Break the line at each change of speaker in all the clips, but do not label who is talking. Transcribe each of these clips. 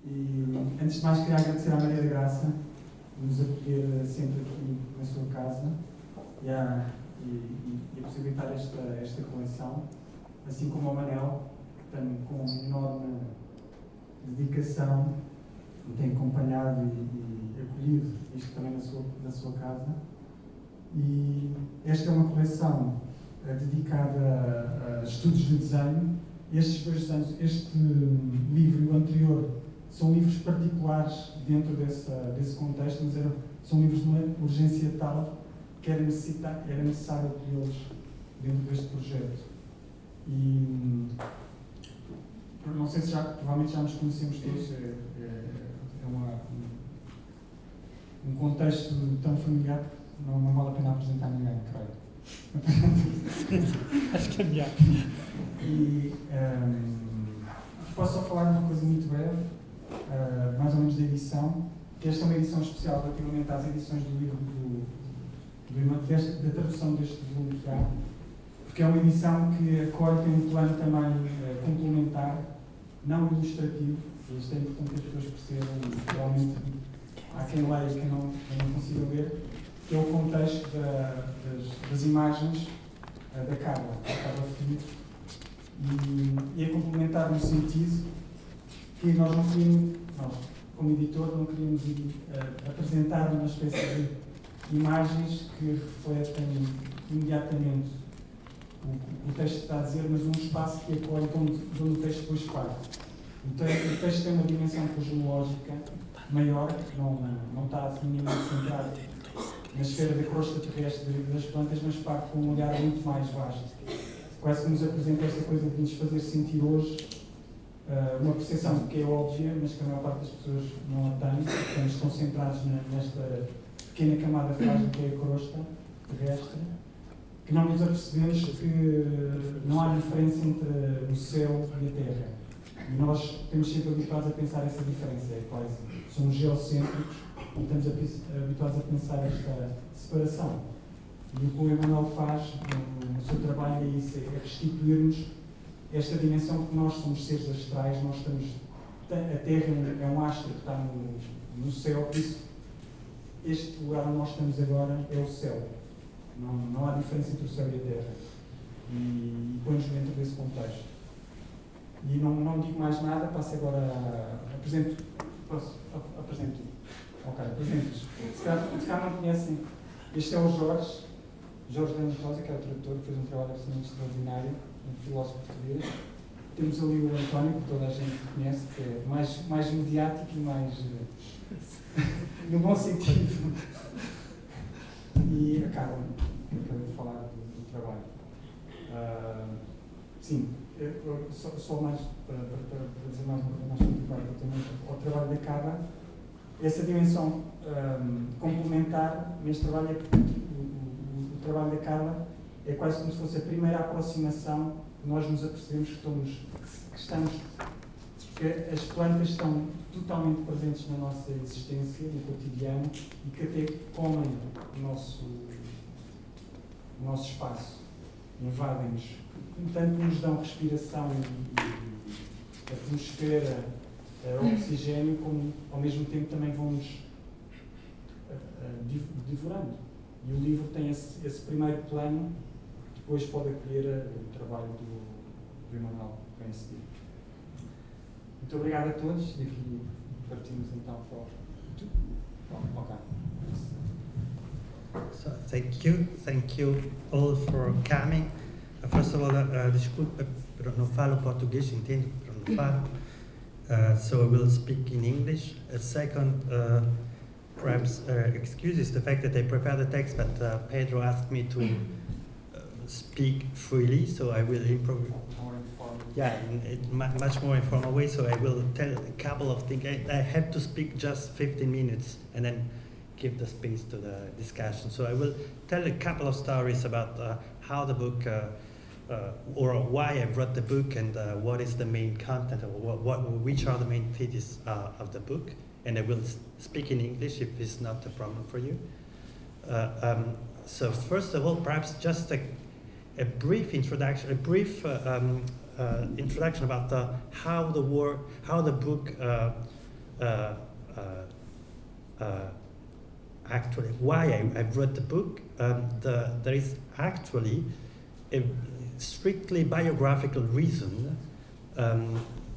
E, antes de mais, queria agradecer à Maria da Graça por nos acolher sempre aqui na sua casa e a possibilitar esta coleção, assim como ao Manel, que tem com enorme dedicação tem acompanhado e acolhido isto também na sua casa. E esta é uma coleção dedicada a estudos de desenho. Estes 2 anos, este livro e o anterior, são livros particulares dentro desse contexto, mas são livros de uma urgência tal que era necessário acolhê-los dentro deste projeto. E não sei se provavelmente já nos conhecemos todos, um contexto tão familiar que não vale a pena apresentar ninguém, creio.
Acho que é melhor.
E posso só falar de uma coisa muito breve, mais ou menos da edição, que esta é uma edição especial relativamente às edições do livro da tradução deste volume que há, porque é uma edição que acolhe, tem um plano também complementar, não ilustrativo. Isto é importante que as pessoas percebam, e realmente há quem leia e quem não consiga ver, que é o contexto das imagens da Carla Filipe, e é complementar no sentido que nós, como editor, não queríamos apresentar uma espécie de imagens que refletem imediatamente o texto está a dizer, mas um espaço que acolhe de onde o texto depois parte. O texto tem uma dimensão cosmológica maior, que não está minimamente centrado na esfera da crosta terrestre das plantas, mas parte com um olhar muito mais vasto. Quase que nos apresenta esta coisa de nos fazer sentir hoje uma percepção que é óbvia, mas que a maior parte das pessoas não a tem, porque estão centrados nesta pequena camada frágil que é a crosta terrestre, que não nos apercebemos que não há diferença entre o céu e a terra. E nós temos sempre habituados a pensar essa diferença, é quase, somos geocêntricos e estamos habituados a pensar esta separação. E o que o EMANUELE faz no seu trabalho é isso, é restituir-nos esta dimensão que nós somos seres astrais, nós estamos, a Terra é um astro que está no céu, por isso este lugar onde nós estamos agora é o céu. Não há diferença entre o céu e a terra. E põe-nos dentro desse contexto. E não digo mais nada, passo agora a apresento. Apresento. Ok, apresento-vos. Se calhar não conhecem, este é o Jorge Leandro Rosa, que é o tradutor, que fez um trabalho absolutamente extraordinário, um filósofo português. Temos ali o António, que toda a gente conhece, que é mais mediático e mais no bom sentido. E a Carla, que acabei de falar do trabalho. Sim, só mais para dizer mais uma coisa mais particular relativamente ao trabalho da Carla, essa dimensão complementar neste trabalho é que o trabalho da Carla é quase como se fosse a primeira aproximação que nós nos apercebemos que as plantas estão totalmente presentes na nossa existência, no cotidiano, e que até comem o nosso espaço, invadem-nos, tanto nos dão respiração e atmosfera, oxigênio, como ao mesmo tempo também vão-nos devorando. E o livro tem esse primeiro plano, que depois pode acolher o trabalho do EMANUELE que vem a seguir. Muito obrigado a todos, e aqui partimos então para o... Ok.
So, thank you all for coming. First of all, desculpa, não falo português, entendo, não falo. So I will speak in English. Second, perhaps excuses the fact that I prepared the text, but Pedro asked me to speak freely, so I will improvise. Yeah, in a much more informal way, so I will tell a couple of things. I have to speak just 15 minutes and then give the space to the discussion. So I will tell a couple of stories about how the book, or why I wrote the book, and what is the main content, or which are the main theses of the book. And I will speak in English if it's not a problem for you. So first of all, perhaps just a brief introduction, introduction about how the book actually why I wrote the book. There is actually a strictly biographical reason.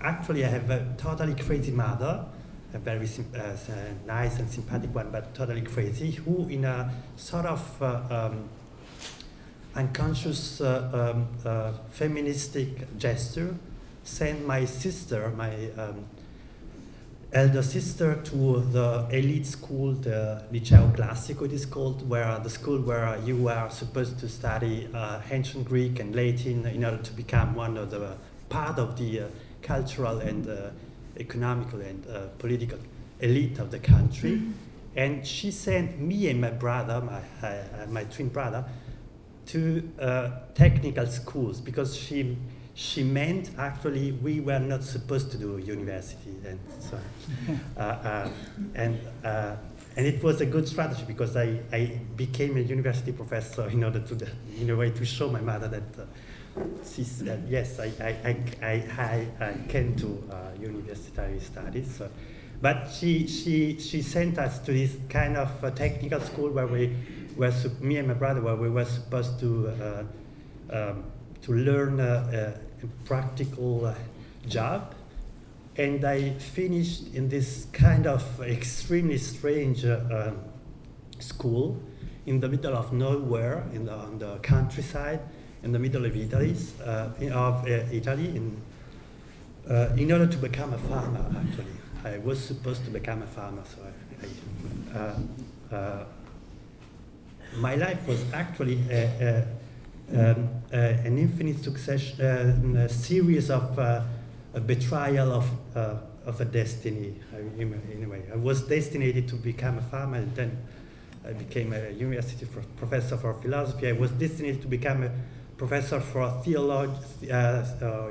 Actually, I have a totally crazy mother, a very nice and sympathetic one, but totally crazy, who in a sort of unconscious feministic gesture sent my sister, my elder sister, to the elite school, the Liceo Classico it is called, where the school where you are supposed to study ancient Greek and Latin in order to become one of the part of the cultural and economical and political elite of the country. And she sent me and my brother, my twin brother, to technical schools, because she meant actually we were not supposed to do university, and so and it was a good strategy, because I became a university professor in order to, in a way, to show my mother that yes, I can do university studies. But she sent us to this kind of technical school where me and my brother, where we were supposed to learn a practical job. And I finished in this kind of extremely strange school in the middle of nowhere, on the countryside, in the middle of Italy, in order to become a farmer. Actually, I was supposed to become a farmer, so my life was actually an infinite succession, a series of a betrayal of a destiny. In a way, I was destined to become a farmer, and then I became a university professor for philosophy. I was destined to become a professor for theology,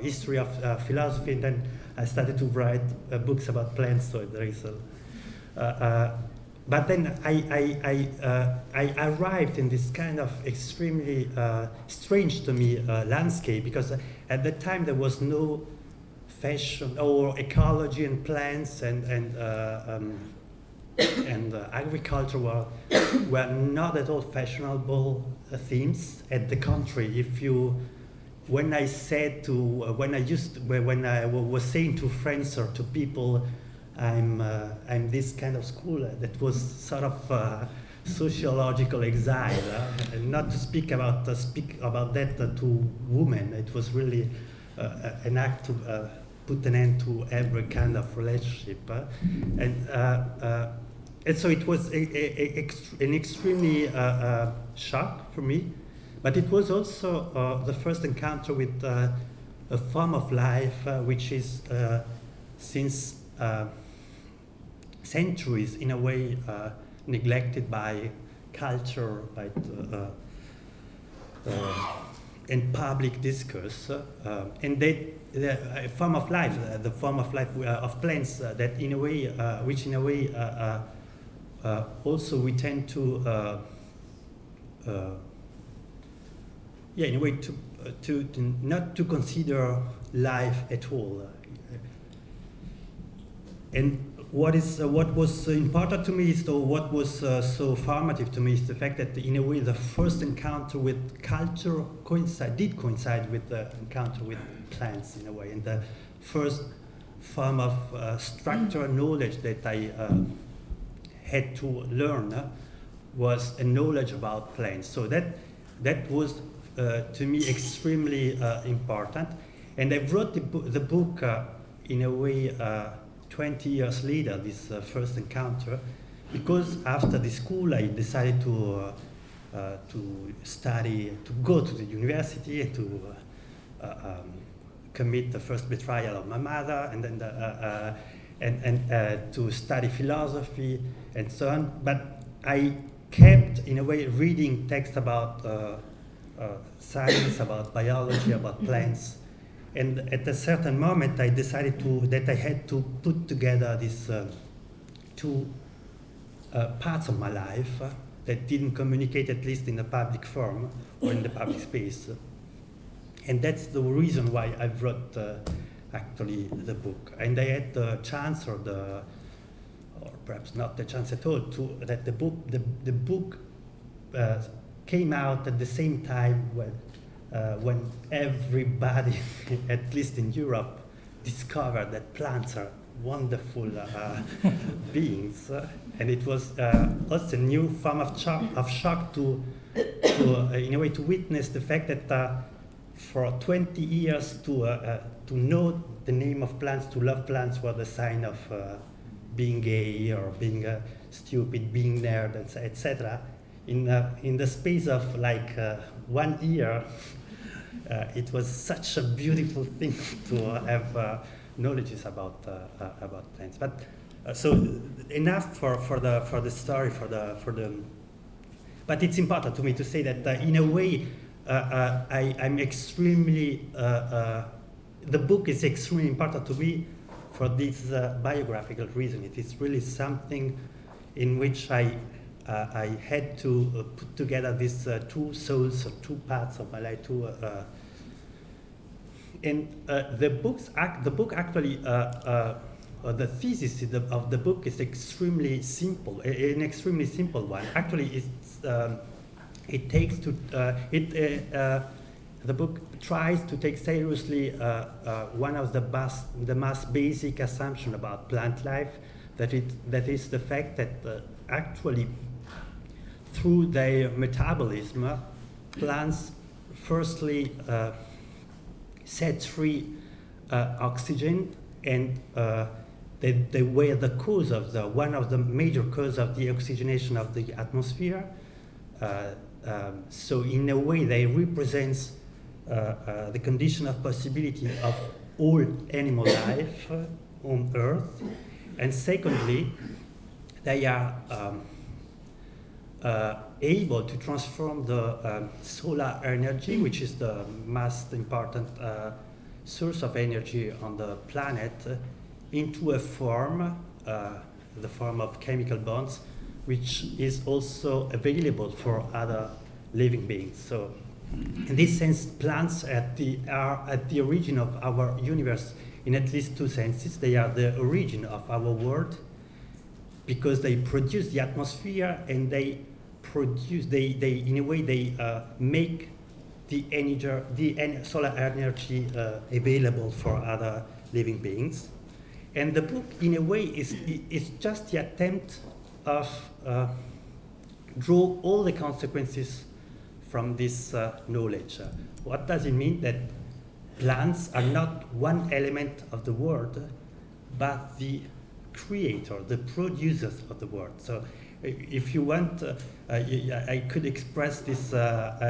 history of philosophy, and then I started to write books about plants. So there is but then I arrived in this kind of extremely strange to me landscape, because at that time there was no fashion or ecology and plants and agriculture were not at all fashionable themes. At the contrary, when I was saying to friends or to people, I'm this kind of school, that was sort of sociological exile, and not to speak about that to women. It was really an act to put an end to every kind of relationship, and so it was an extremely shock for me, but it was also the first encounter with a form of life which is since centuries, in a way, neglected by culture, by and public discourse, and a form of life, the form of life of plants, that in a way, which in a way also we tend to, in a way to not to consider life at all, and what was important to me is, what was so formative to me, is the fact that in a way the first encounter with culture did coincide with the encounter with plants, in a way, and the first form of structural knowledge that I had to learn was a knowledge about plants. So that was to me extremely important, and I wrote the book in a way 20 years later, this first encounter, because after the school I decided to study, to go to the university, and to commit the first betrayal of my mother, and then to study philosophy and so on. But I kept, in a way, reading texts about science, about biology, about plants. And at a certain moment, I decided that I had to put together these two parts of my life that didn't communicate, at least in the public forum or in the public space. And that's the reason why I wrote actually the book. And I had the chance or or perhaps not the chance at all, that the book came out at the same time when everybody, at least in Europe, discovered that plants are wonderful beings, and it was also a new form of shock to in a way to witness the fact that for 20 years to know the name of plants, to love plants, was the sign of being gay or being stupid, being nerd, etc. In the space of like 1 year, it was such a beautiful thing to have knowledge about plants. But so enough for the story, but it's important to me to say that in a way I'm extremely the book is extremely important to me for this biographical reason. It is really something in which I had to put together these two souls, or two parts of my life. The book actually, the thesis of the book is extremely simple, an extremely simple one. Actually, the book tries to take seriously one of the most basic assumptions about plant life, that is the fact that actually through their metabolism, plants firstly set free oxygen, and they were the cause of one of the major causes of the oxygenation of the atmosphere. So in a way, they represent the condition of possibility of all animal life on Earth. And secondly, they are able to transform the solar energy, which is the most important source of energy on the planet, into a form, the form of chemical bonds, which is also available for other living beings. So in this sense, plants are at the origin of our universe in at least two senses. They are the origin of our world because they produce the atmosphere, and they in a way they make the energy, solar energy available for other living beings. And the book, in a way, is just the attempt of draw all the consequences from this knowledge. What does it mean? That plants are not one element of the world, but the creator, the producers of the world. So if you want, I could express this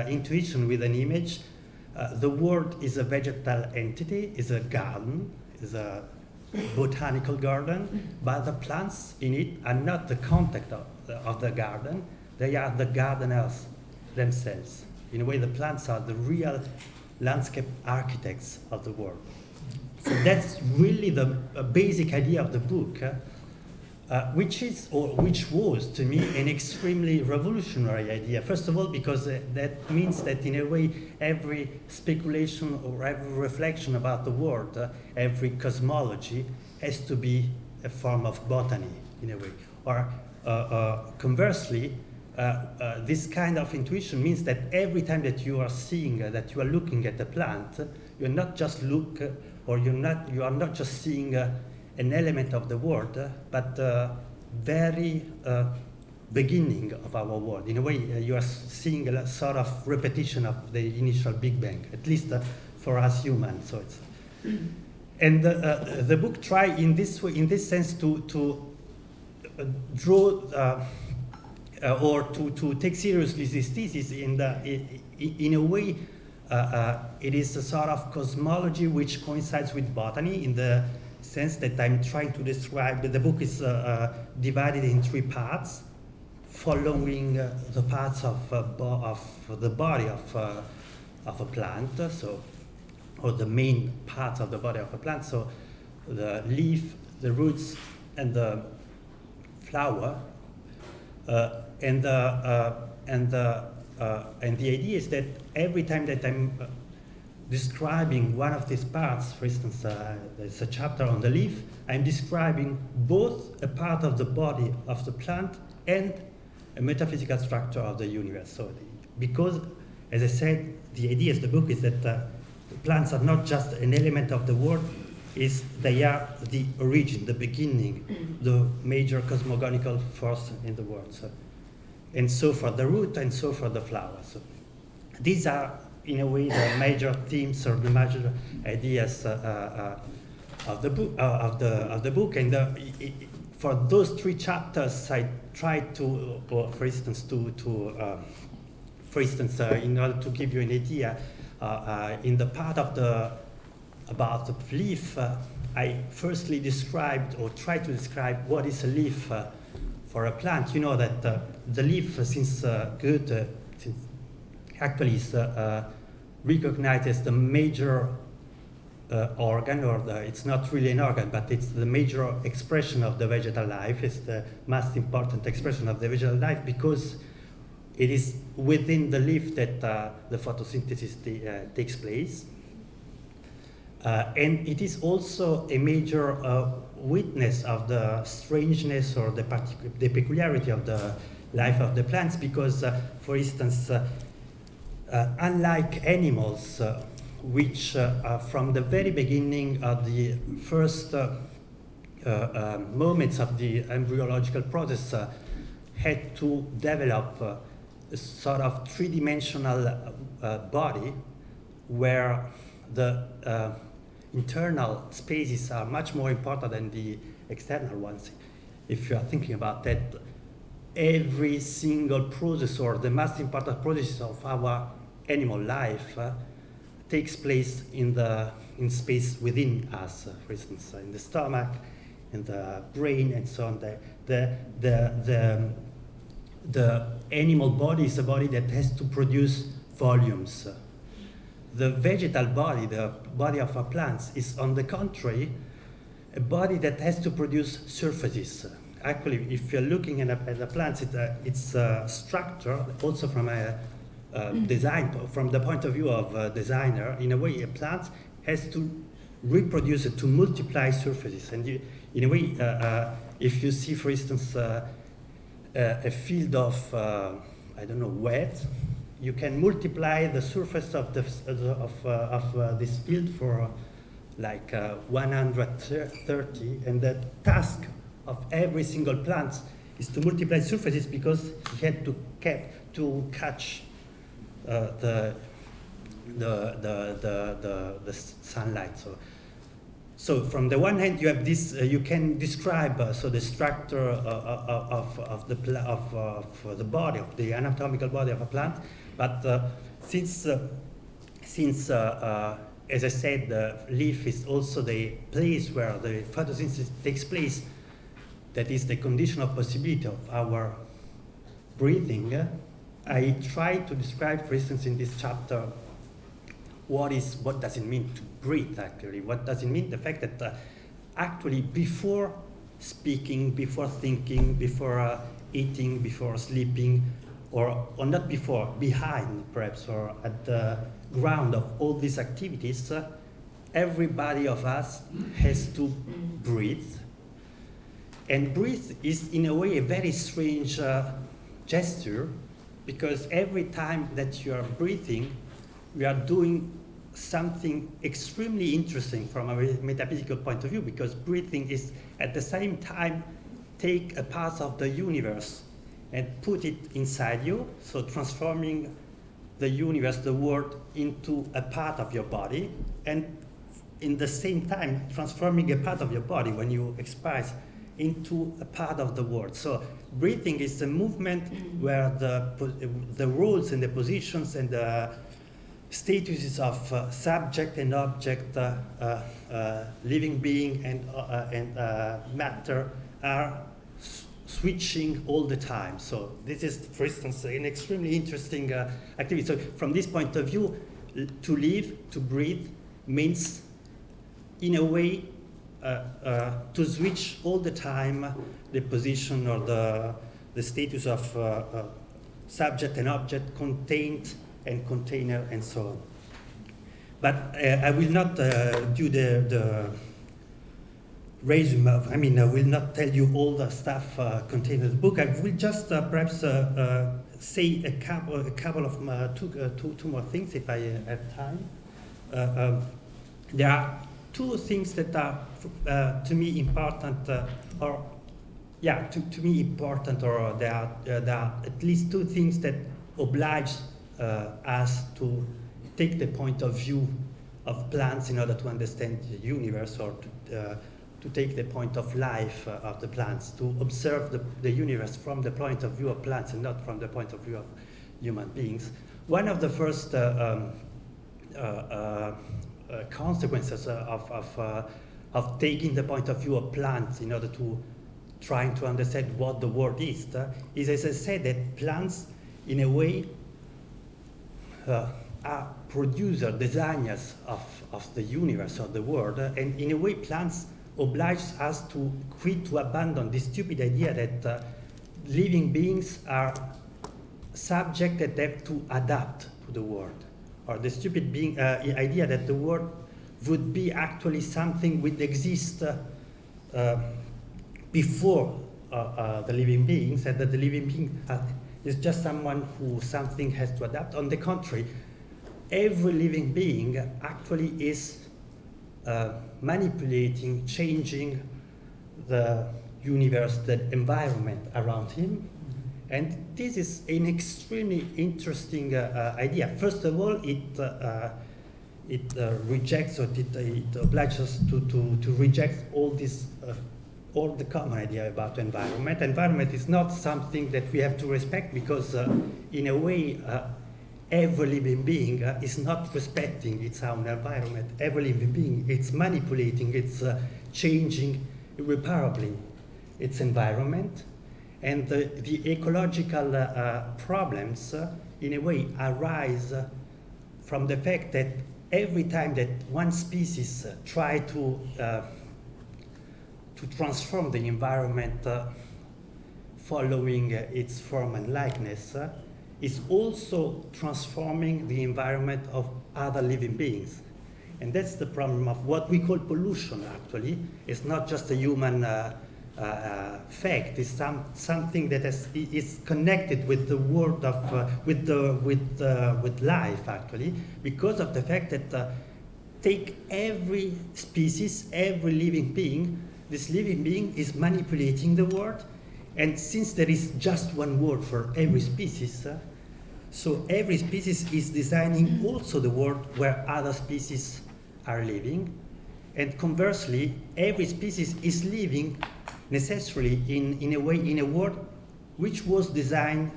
intuition with an image. The world is a vegetal entity, is a garden, is a botanical garden, but the plants in it are not the contact of the garden, they are the gardeners themselves. In a way, the plants are the real landscape architects of the world. So that's really the basic idea of the book, which was to me an extremely revolutionary idea. First of all, because that means that in a way every speculation or every reflection about the world, every cosmology has to be a form of botany in a way. Or conversely, this kind of intuition means that every time that you are seeing, that you are looking at a plant, you're not just you are not just seeing an element of the world, but the very beginning of our world. In a way, you are seeing a sort of repetition of the initial Big Bang, at least for us humans. So it's, and the book tries in this way, in this sense, to draw or to take seriously this thesis in a way. It is a sort of cosmology which coincides with botany, in the sense that I'm trying to describe that the book is divided in three parts, following the parts of the body of a plant, so, or the main parts of the body of a plant, so the leaf, the roots, and the flower, and the idea is that every time that I'm describing one of these parts, for instance, there's a chapter on the leaf, I'm describing both a part of the body of the plant and a metaphysical structure of the universe. So, because, as I said, the idea of the book is that the plants are not just an element of the world, they are the origin, the beginning, the major cosmogonical force in the world. So, and so for the root, and so for the flower. So, these are, in a way, the major themes or the major ideas of the book. And for those 3 chapters, I tried to, for instance, in order to give you an idea, in the part of about the leaf, I firstly described or tried to describe what is a leaf for a plant. You know that the leaf, since actually is recognized as the major organ, or it's not really an organ, but it's the major expression of the vegetal life. It's the most important expression of the vegetal life because it is within the leaf that the photosynthesis takes place. And it is also a major witness of the strangeness or the peculiarity of the life of the plants because, for instance, unlike animals, which from the very beginning of the first moments of the embryological process had to develop a sort of three-dimensional body where the internal spaces are much more important than the external ones. If you are thinking about that, every single process or the most important process of our animal life takes place in space within us, for instance, in the stomach, in the brain, and so on. The animal body is a body that has to produce volumes. The vegetal body, the body of our plants, is on the contrary a body that has to produce surfaces. Actually, if you're looking at the plants, it's a structure, also from a design, from the point of view of a designer, in a way, a plant has to reproduce it, to multiply surfaces. And in a way, if you see, for instance, a field of, I don't know, wet, you can multiply the surface of this field for like 130, and the task of every single plant is to multiply surfaces because he had to catch the sunlight. So from the one hand, you have this. You can describe the structure of the body, of the anatomical body of a plant. But since as I said, the leaf is also the place where the photosynthesis takes place. That is the condition of possibility of our breathing. I try to describe, for instance, in this chapter, what does it mean to breathe, actually? What does it mean? The fact that actually before speaking, before thinking, before eating, before sleeping, or not before, behind perhaps, or at the ground of all these activities, everybody of us has to breathe. And breathe is in a way a very strange gesture, because every time that you are breathing, we are doing something extremely interesting from a metaphysical point of view, because breathing is at the same time take a part of the universe and put it inside you, so transforming the universe, the world, into a part of your body, and in the same time transforming a part of your body when you expire into a part of the world. So breathing is a movement where the roles and the positions and the statuses of subject and object, living being and matter are switching all the time. So this is, for instance, an extremely interesting activity. So from this point of view, to live, to breathe, means in a way to switch all the time the position or the status of subject and object, contained and container, and so on. but I will not do the resume of, I will not tell you all the stuff contained in the book. I will just perhaps say a couple of two more things if I have time. There are two things that are to me important, to me important, or there are at least two things that oblige us to take the point of view of plants in order to understand the universe, or to take the point of life of the plants, to observe the universe from the point of view of plants and not from the point of view of human beings. One of the first consequences of taking the point of view of plants in order to trying to understand what the world is, as I said, that plants in a way are producer, designers of the universe, of the world, and in a way plants oblige us to abandon the stupid idea that living beings are subject that have to adapt to the world, or the stupid idea that the world would be actually something which exists before the living beings, and that the living being is just something has to adapt. On the contrary, every living being actually is manipulating, changing the universe, the environment around him. And this is an extremely interesting idea. First of all, it rejects, or it obliges us to reject all the common idea about environment. Environment is not something that we have to respect, because in a way, every living being is not respecting its own environment. Every living being, it's manipulating, it's changing irreparably its environment. And the ecological problems, in a way, arise from the fact that every time that one species try to transform the environment following its form and likeness, is also transforming the environment of other living beings. And that's the problem of what we call pollution, actually. It's not just a human fact. It's something that is connected with the world of, with life, actually, because of the fact that take every species, every living being, this living being is manipulating the world. And since there is just one word for every species, so every species is designing also the world where other species are living. And conversely, every species is living necessarily in a way, in a world which was designed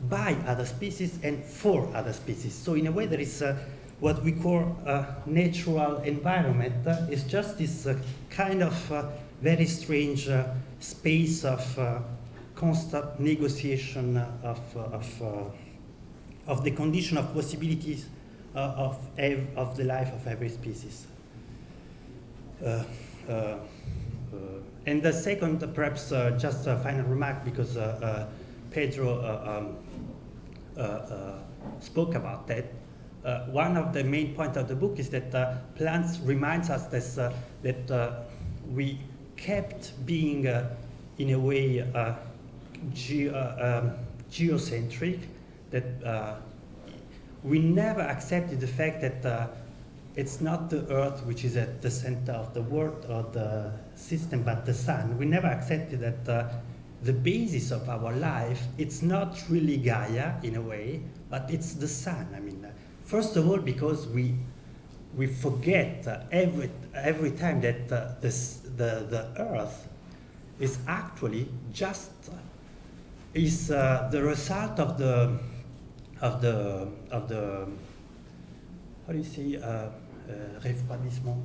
by other species and for other species. So in a way, there is what we call a natural environment. It's just this kind of very strange space of constant negotiation of the condition of possibilities of the life of every species. And the second, perhaps just a final remark, because Pedro spoke about that. One of the main points of the book is that plants reminds us that we kept being, in a way, geocentric, that we never accepted the fact that it's not the Earth which is at the center of the world or the system, but the sun. We never accepted that the basis of our life, it's not really Gaia in a way, but it's the sun. I mean, first of all, because we forget every time that the Earth is actually just the result of the how do you say refroidissement,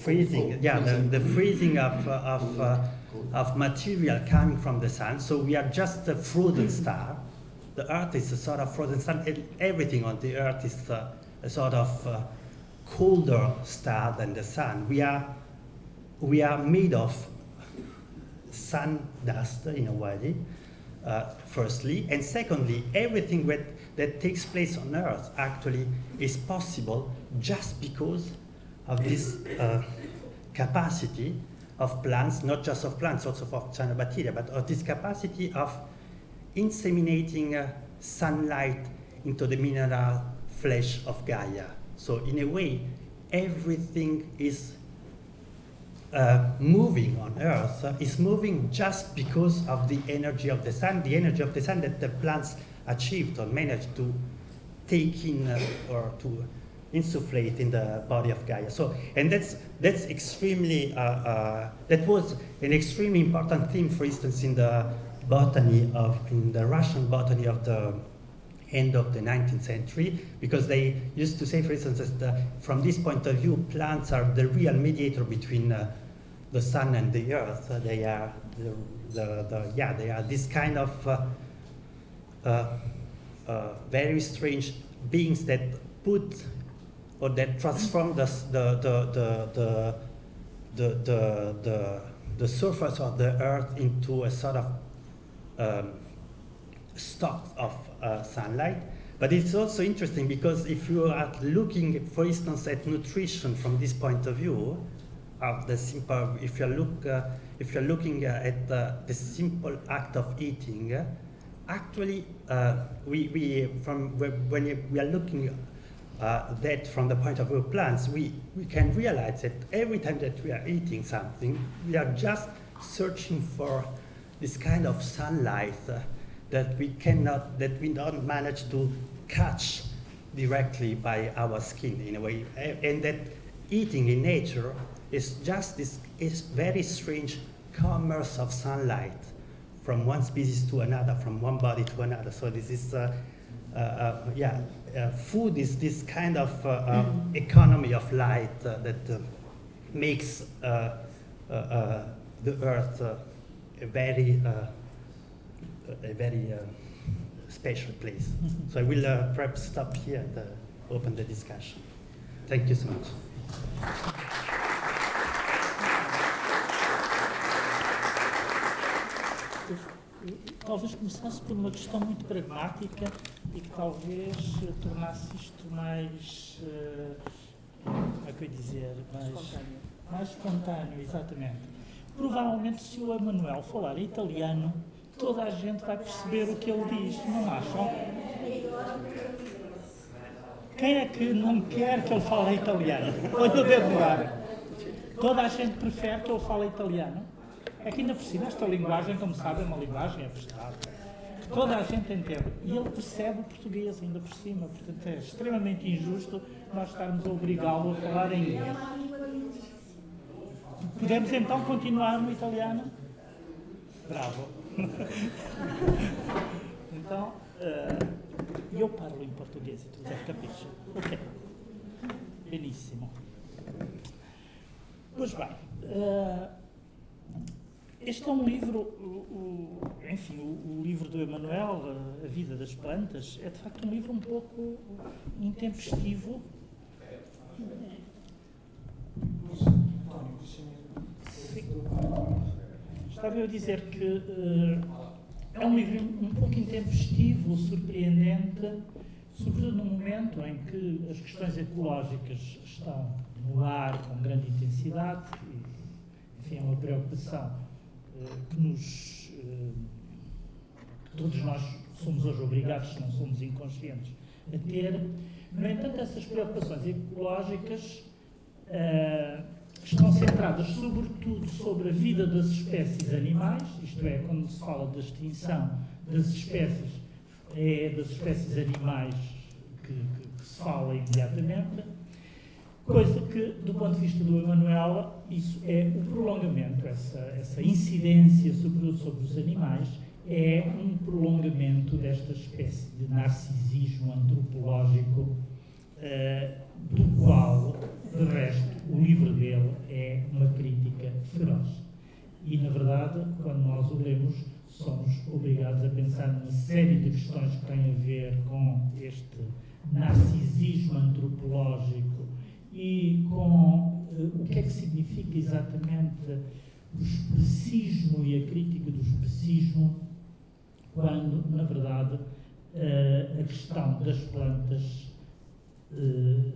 freezing, the freezing of material coming from the sun. So we are just a frozen star. The Earth is a sort of frozen sun, and everything on the Earth is a sort of colder star than the sun. We are made of sun dust in a way, firstly, and secondly, everything that takes place on Earth actually is possible just because of this capacity of plants, not just of plants, also of cyanobacteria, but of this capacity of inseminating sunlight into the mineral flesh of Gaia. So in a way, everything is moving on Earth is moving just because of the energy of the sun that the plants achieved or managed to take in or to insufflate in the body of Gaia. So, and that's extremely, that was an extremely important theme, for instance, in the Russian botany of the end of the 19th century, because they used to say, for instance, that from this point of view, plants are the real mediator between the sun and the earth. They are they are this kind of very strange beings that put or that transform the surface of the earth into a sort of stock of sunlight. But it's also interesting because if you are looking, for instance, at nutrition from this point of view, of the simple, if you're looking at the simple act of eating, actually, when we are looking that from the point of view of plants, we can realize that every time that we are eating something, we are just searching for this kind of sunlight that we don't manage to catch directly by our skin in a way, and that eating in nature is just this very strange commerce of sunlight from one species to another, from one body to another. So this is, food is this kind of economy of light that makes the earth a very special place. So I will perhaps stop here and open the discussion. Thank you so much.
Talvez começasse por uma questão muito pragmática e que talvez tornasse isto mais, como é que eu ia dizer, mais espontâneo, exatamente. Provavelmente se o Emanuele falar italiano, toda a gente vai perceber o que ele diz, não acham? Quem é que não quer que ele fale italiano? Põe o dedo no ar. Toda a gente prefere que ele fale italiano? É que ainda por cima esta linguagem, como sabem, é uma linguagem abstrata. Toda a gente entende. E ele percebe o português ainda por cima. Portanto, é extremamente injusto nós estarmos a obrigá-lo a falar em inglês. Podemos então continuar no italiano? Bravo. Então, eu parlo em português, tu já capisci. Ok. Benissimo. Pois bem. Este é um livro, o livro do Emanuele, A Vida das Plantas, é de facto um livro um pouco intempestivo. Estava eu a dizer que é um livro um pouco intempestivo, surpreendente, sobretudo no momento em que as questões ecológicas estão no ar com grande intensidade, e, enfim, é uma preocupação que todos nós somos hoje obrigados, se não somos inconscientes, a ter. No entanto, essas preocupações ecológicas estão centradas sobretudo sobre a vida das espécies animais, isto é, quando se fala da extinção das espécies, é das espécies animais que se fala imediatamente. Coisa que, do ponto de vista do Emanuele, isso é o prolongamento, essa incidência, sobretudo sobre os animais, é um prolongamento desta espécie de narcisismo antropológico, do qual, de resto, o livro dele é uma crítica feroz. E, na verdade, quando nós o lemos, somos obrigados a pensar numa série de questões que têm a ver com este narcisismo antropológico e com o que é que significa exatamente o especismo e a crítica do especismo, quando, na verdade, a questão das plantas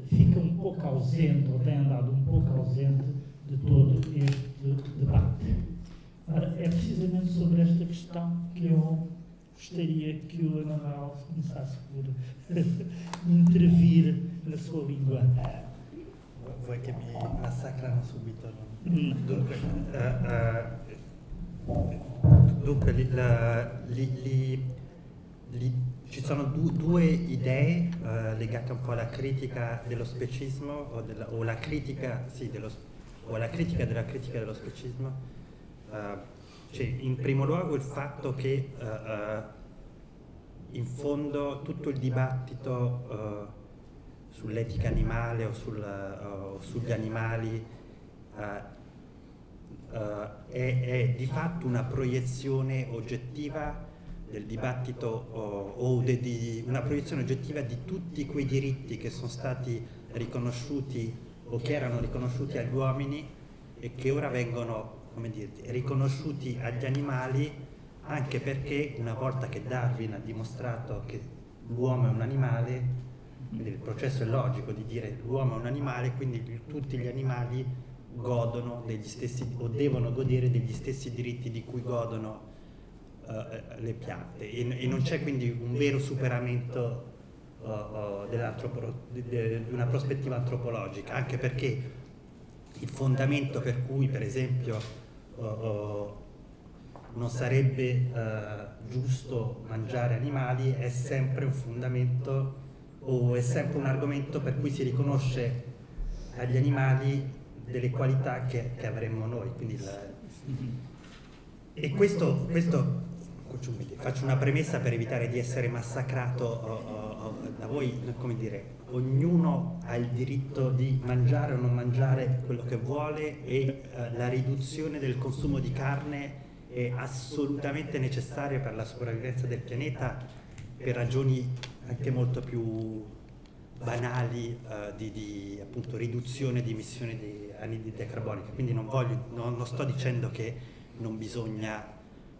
fica um pouco ausente, ou tem andado um pouco ausente de todo este debate. Ora, é precisamente sobre esta questão que eu gostaria que o Emanuele começasse por intervir na sua língua.
Vuoi che mi massacrano subito? Dunque ci sono due idee legate un po' alla critica dello specismo o la critica della critica dello specismo. Cioè, in primo luogo il fatto che in fondo tutto il dibattito sull'etica animale o sugli animali è di fatto una proiezione oggettiva del dibattito o una proiezione oggettiva di tutti quei diritti che sono stati riconosciuti o che erano riconosciuti agli uomini e che ora vengono, come dire, riconosciuti agli animali, anche perché una volta che Darwin ha dimostrato che l'uomo è un animale, quindi il processo è logico di dire l'uomo è un animale, quindi tutti gli animali godono degli stessi o devono godere degli stessi diritti di cui godono le piante e non c'è quindi un vero superamento di una prospettiva antropologica, anche perché il fondamento per cui per esempio non sarebbe giusto mangiare animali è sempre un fondamento o è sempre un argomento per cui si riconosce agli animali delle qualità che avremmo noi. Quindi e questo faccio una premessa per evitare di essere massacrato da voi, come dire, ognuno ha il diritto di mangiare o non mangiare quello che vuole e la riduzione del consumo di carne è assolutamente necessaria per la sopravvivenza del pianeta per ragioni anche molto più banali di appunto riduzione di emissioni di anidride carbonica. Quindi non sto dicendo che non bisogna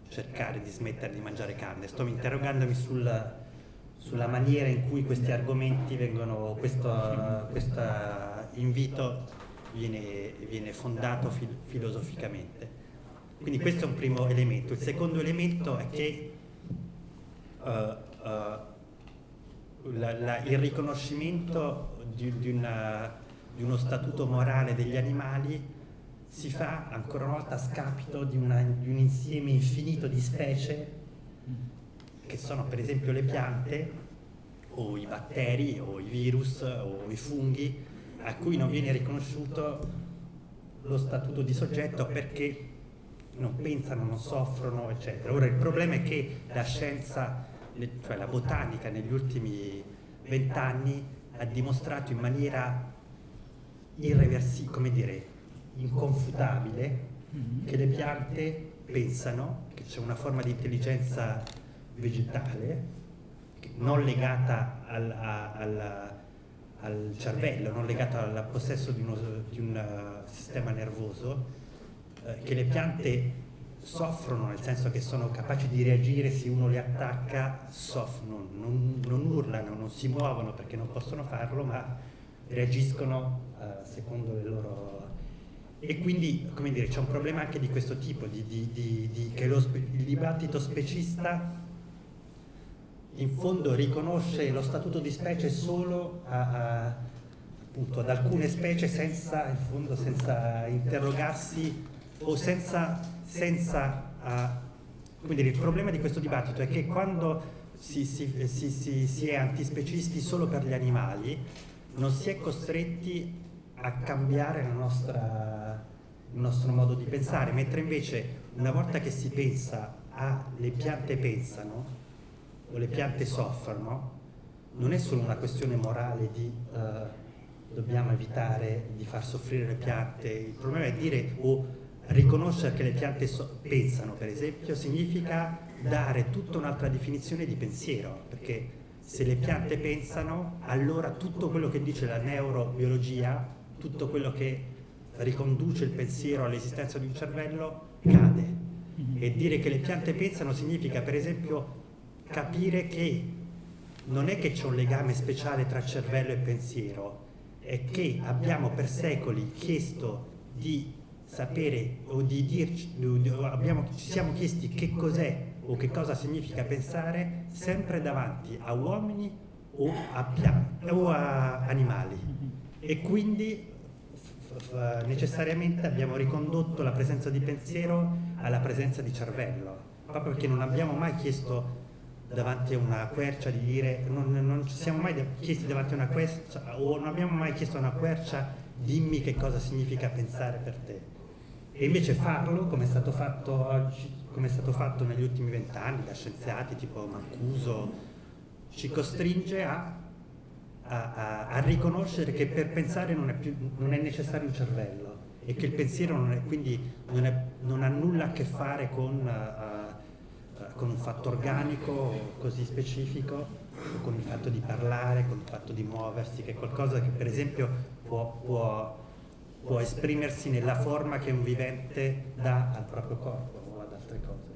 cercare di smettere di mangiare carne, sto interrogandomi sulla maniera in cui questi argomenti vengono, questo invito viene fondato filosoficamente. Quindi questo è un primo elemento. Il secondo elemento è che il riconoscimento di uno statuto morale degli animali si fa ancora una volta a scapito di un insieme infinito di specie che sono per esempio le piante o i batteri o i virus o i funghi a cui non viene riconosciuto lo statuto di soggetto perché non pensano, non soffrono, eccetera. Ora il problema è che la scienza, cioè la botanica negli ultimi 20 anni ha dimostrato in maniera irreversibile, come dire, inconfutabile, che le piante pensano, che c'è una forma di intelligenza vegetale non legata al cervello, non legata al possesso di un sistema nervoso, che le piante soffrono, nel senso che sono capaci di reagire se uno le attacca, soffrono, non urlano, non si muovono perché non possono farlo, ma reagiscono secondo le loro... E quindi, come dire, c'è un problema anche di questo tipo, che il dibattito specista in fondo riconosce lo statuto di specie solo appunto ad alcune specie senza interrogarsi o senza quindi il problema di questo dibattito è che quando si è antispecisti solo per gli animali non si è costretti a cambiare il nostro modo di pensare, mentre invece una volta che si pensa le piante pensano o le piante soffrono, non è solo una questione morale di dobbiamo evitare di far soffrire le piante, il problema è dire o riconoscere che le piante pensano, per esempio, significa dare tutta un'altra definizione di pensiero, perché se le piante pensano, allora tutto quello che dice la neurobiologia, tutto quello che riconduce il pensiero all'esistenza di un cervello, cade. E dire che le piante pensano significa, per esempio, capire che non è che c'è un legame speciale tra cervello e pensiero, è che abbiamo per secoli chiesto di sapere o di dirci, ci siamo chiesti che cos'è o che cosa significa pensare sempre davanti a uomini o a piante o a animali, e quindi necessariamente abbiamo ricondotto la presenza di pensiero alla presenza di cervello, proprio perché non abbiamo mai chiesto davanti a una quercia di dire, non ci siamo mai chiesti davanti a una quercia, o non abbiamo mai chiesto a una quercia dimmi che cosa significa pensare per te, e invece farlo, come è stato fatto oggi, come è stato fatto negli ultimi 20 anni da scienziati tipo Mancuso, ci costringe a riconoscere che per pensare non è necessario un cervello, e che il pensiero non ha nulla a che fare con un fatto organico così specifico, con il fatto di parlare, con il fatto di muoversi, che è qualcosa che per esempio può esprimersi nella forma che un vivente dà al proprio corpo o ad altre cose.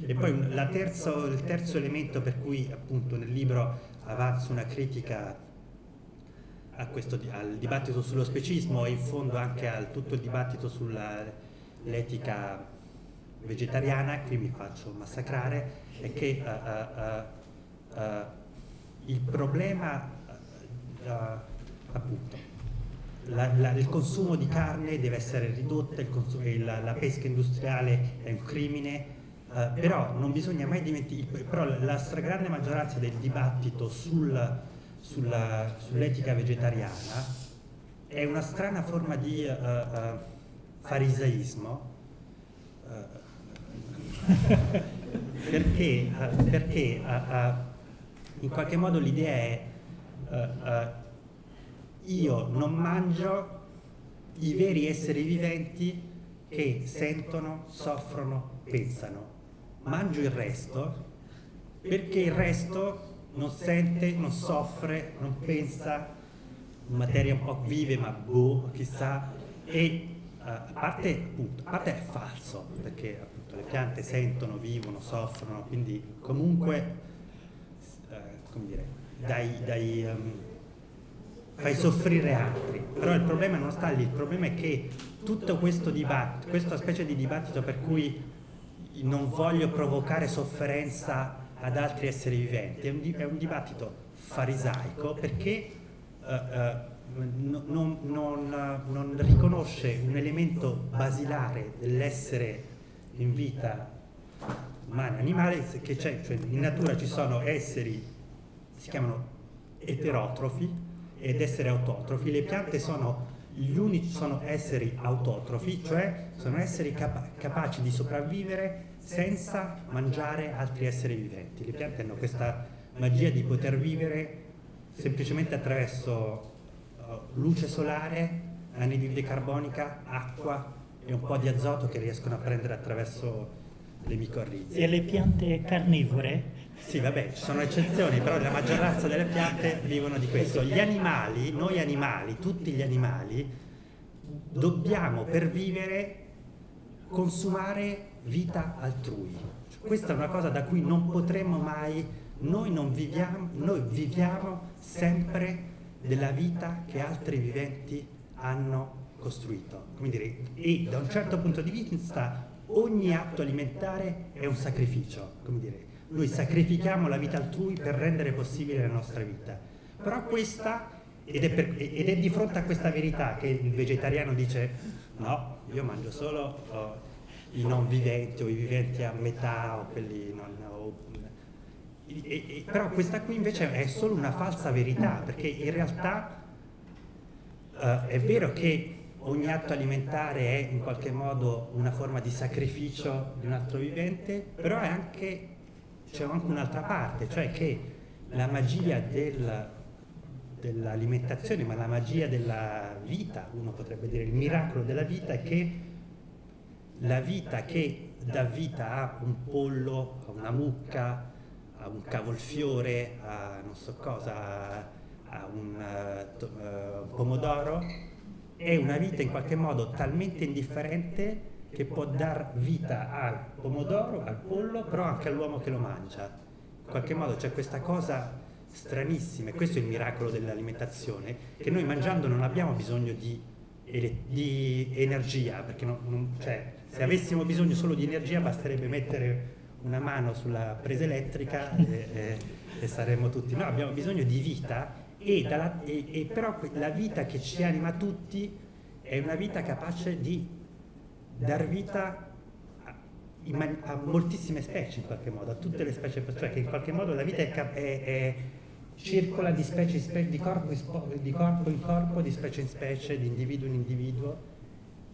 E poi il terzo elemento per cui appunto nel libro avanzo una critica al dibattito sullo specismo, e in fondo anche a tutto il dibattito sull'etica vegetariana, qui mi faccio massacrare, è che il problema appunto il consumo di carne deve essere ridotto, la pesca industriale è un crimine, però non bisogna mai dimenticare, però la stragrande maggioranza del dibattito sull'etica vegetariana è una strana forma di farisaismo, perché in qualche modo l'idea è io non mangio i veri esseri viventi che sentono, soffrono, pensano, mangio il resto perché il resto non sente, non soffre, non pensa, materia un po' vive ma chissà, e a parte è falso, perché appunto le piante sentono, vivono, soffrono, quindi comunque come dire, fai soffrire altri, però il problema non sta lì, il problema è che tutto questo dibattito, questa specie di dibattito per cui non voglio provocare sofferenza ad altri esseri viventi, è un dibattito farisaico, perché non riconosce un elemento basilare dell'essere in vita umana e animale che c'è, cioè in natura ci sono esseri, si chiamano eterotrofi ed esseri autotrofi. Le piante sono esseri autotrofi, cioè sono esseri capaci di sopravvivere senza mangiare altri esseri viventi. Le piante hanno questa magia di poter vivere semplicemente attraverso luce solare, anidride carbonica, acqua e un po' di azoto che riescono a prendere attraverso le micorrize.
E le piante carnivore?
Sì, vabbè, ci sono eccezioni, però la maggioranza delle piante vivono di questo. Gli animali, noi animali, tutti gli animali, dobbiamo per vivere consumare vita altrui. Questa è una cosa da cui non potremo mai, noi viviamo sempre della vita che altri viventi hanno costruito. Come dire, e da un certo punto di vista ogni atto alimentare è un sacrificio, come dire. Noi sacrifichiamo la vita altrui per rendere possibile la nostra vita. Però ed è di fronte a questa verità che il vegetariano dice no, io mangio solo i non viventi o i viventi a metà o quelli però questa qui invece è solo una falsa verità, perché in realtà è vero che ogni atto alimentare è in qualche modo una forma di sacrificio di un altro vivente, però c'è anche un'altra parte, cioè che la magia dell'alimentazione, ma la magia della vita, uno potrebbe dire il miracolo della vita, è che la vita che dà vita a un pollo, a una mucca, a un cavolfiore, a non so cosa, a un pomodoro, è una vita in qualche modo talmente indifferente che può dar vita al pomodoro, al pollo, però anche all'uomo che lo mangia. In qualche modo c'è questa cosa stranissime. Questo è il miracolo dell'alimentazione, che noi mangiando non abbiamo bisogno di energia, perché cioè, se avessimo bisogno solo di energia basterebbe mettere una mano sulla presa elettrica e saremmo tutti. No, abbiamo bisogno di vita e però la vita che ci anima tutti è una vita capace di dar vita a moltissime specie, in qualche modo, a tutte le specie, cioè che in qualche modo la vita circola di specie in specie, di corpo in corpo, di specie in specie, di individuo in individuo,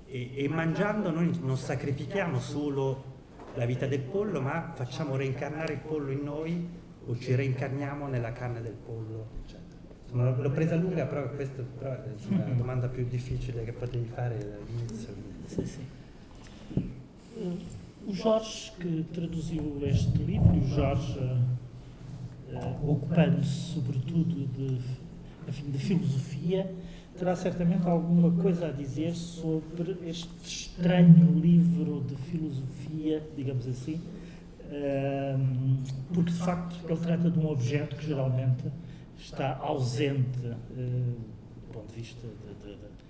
e mangiando noi non sacrifichiamo solo la vita del pollo, ma facciamo reincarnare il pollo in noi o ci reincarniamo nella carne del pollo, eccetera. Insomma, l'ho presa lunga, però questa è la domanda più difficile che potevi fare all'inizio.
Sim, sim. O Jorge, que traduziu este livro, e o Jorge, ocupando-se sobretudo de filosofia, terá certamente alguma coisa a dizer sobre este estranho livro de filosofia, digamos assim, porque de facto ele trata de um objeto que geralmente está ausente do ponto de vista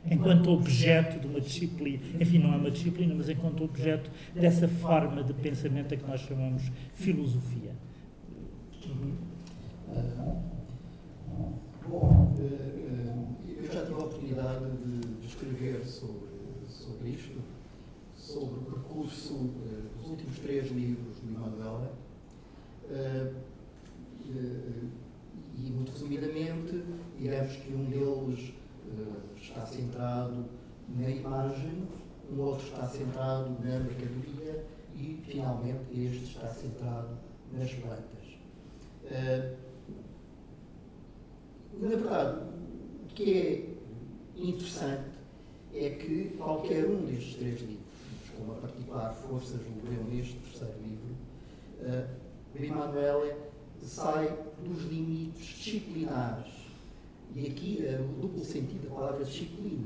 enquanto objeto de uma disciplina, enfim, não é uma disciplina, mas enquanto objeto dessa forma de pensamento a que nós chamamos filosofia.
Bom, eu já tive a oportunidade de escrever sobre isto, sobre o percurso dos últimos 3 livros do EMANUELE, e muito resumidamente, digamos que um deles está centrado na imagem, um outro está centrado na mercadoria e, finalmente, este está centrado nas plantas. Na verdade, o que é interessante é que qualquer um destes 3 livros, com uma particular força, julgo eu, neste terceiro livro, o EMANUELE sai dos limites disciplinares. E aqui o duplo sentido da palavra disciplina,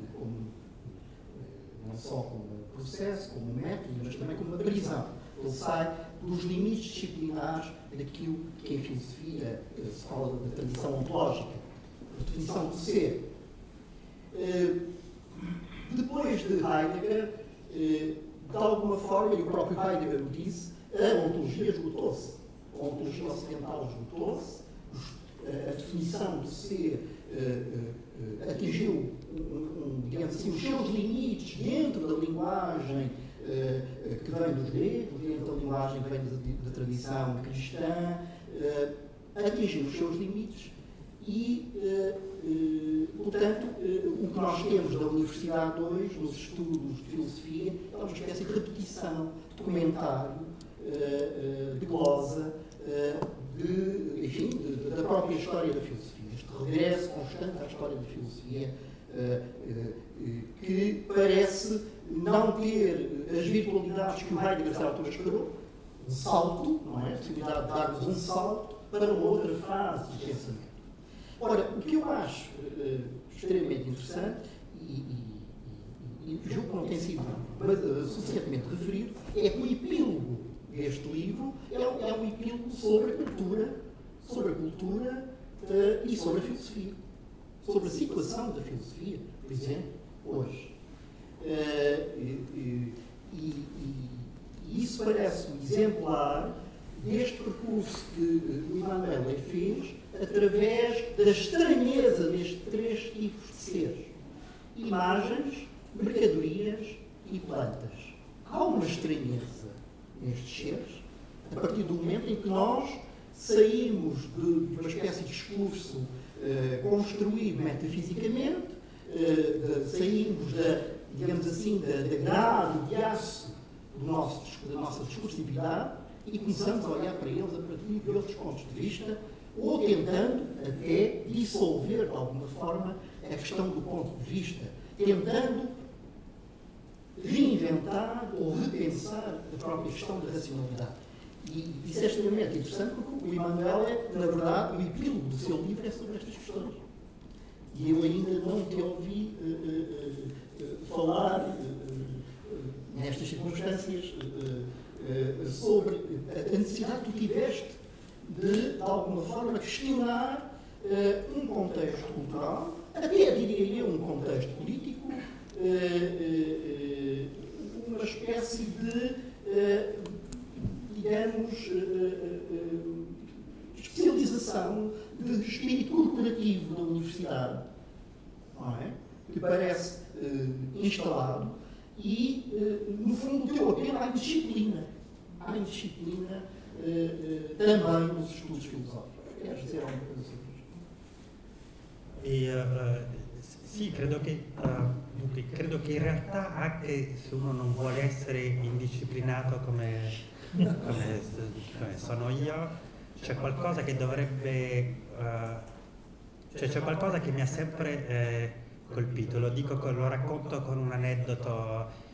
não só como processo, como método, mas também como uma prisão. Ele sai dos limites disciplinares daquilo que em filosofia se fala da tradição ontológica, da definição do ser. Depois de Heidegger, de alguma forma, e o próprio Heidegger o disse, a ontologia esgotou-se. A ontologia ocidental esgotou-se, a definição do ser atingiu, digamos assim, os seus limites dentro da linguagem que vem dos gregos, dentro da linguagem que vem da tradição cristã, atingiu os seus limites e, portanto, o que nós temos da Universidade 2, nos estudos de filosofia, é uma espécie de repetição, de comentário, de glosa, enfim, da própria história da filosofia. Este regresso constante à história da filosofia, que parece não ter as virtualidades que o Heidegger nessa altura esperou, um salto, não é? A possibilidade de darmos um salto para uma outra fase de pensamento. Ora, o que eu acho extremamente interessante, e julgo que não tem sido suficientemente referido, é que o epílogo deste livro é um epílogo sobre a cultura e sobre a filosofia, sobre a situação da filosofia, por exemplo, hoje. E isso parece-me exemplar deste percurso que o EMANUELE fez através da estranheza destes 3 tipos de seres: imagens, mercadorias e plantas. Há uma estranheza nestes seres, a partir do momento em que nós saímos de uma espécie de discurso construído metafisicamente, saímos digamos assim, da grade de aço da nossa discursividade e começamos a olhar para eles a partir de outros pontos de vista, ou tentando até dissolver de alguma forma a questão do ponto de vista, tentando reinventar ou repensar a própria questão da racionalidade. E isso é extremamente interessante porque o EMANUELE, na verdade, o epílogo do seu livro é sobre estas questões. E eu ainda não te ouvi falar, nestas circunstâncias, sobre a necessidade que tu tiveste de alguma forma, questionar um contexto cultural, até diria eu um contexto político, uma espécie de, digamos, especialização de espírito corporativo da universidade, não é? Que parece instalado e, no fundo, o teu apelo à indisciplina. À indisciplina também nos estudos filosóficos. Queres dizer alguma coisa sobre isto?
Sì, credo che in realtà, anche se uno non vuole essere indisciplinato come sono io, c'è qualcosa che dovrebbe, c'è qualcosa che mi ha sempre colpito. Lo racconto con un aneddoto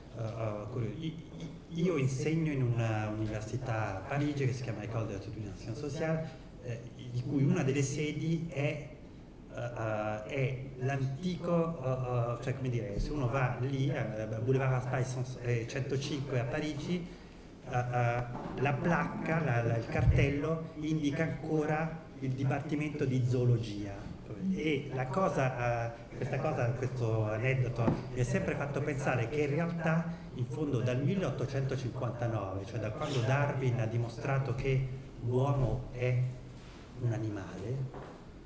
io insegno in un'università a Parigi che si chiama École d'études sociale, di cui una delle sedi è l'antico, cioè come dire, se uno va lì, Boulevard Paixão 105 a Parigi, la placca, il cartello indica ancora il Dipartimento di Zoologia. E questo aneddoto mi ha sempre fatto pensare che in realtà, in fondo, dal 1859, cioè da quando Darwin ha dimostrato che l'uomo è un animale,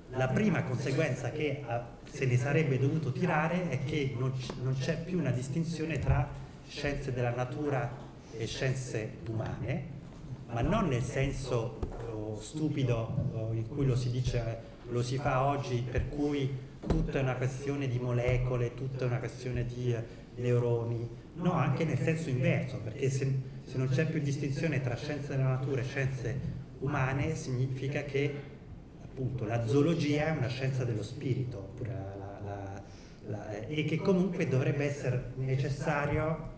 la prima conseguenza che se ne sarebbe dovuto tirare è che non c'è più una distinzione tra scienze della natura e scienze umane, ma non nel senso stupido in cui lo si fa oggi, per cui tutto è una questione di molecole, tutto è una questione di neuroni, no, anche nel senso inverso, perché se non c'è più distinzione tra scienze della natura e scienze umane, significa che appunto la zoologia è una scienza dello spirito, oppure e che comunque dovrebbe essere necessario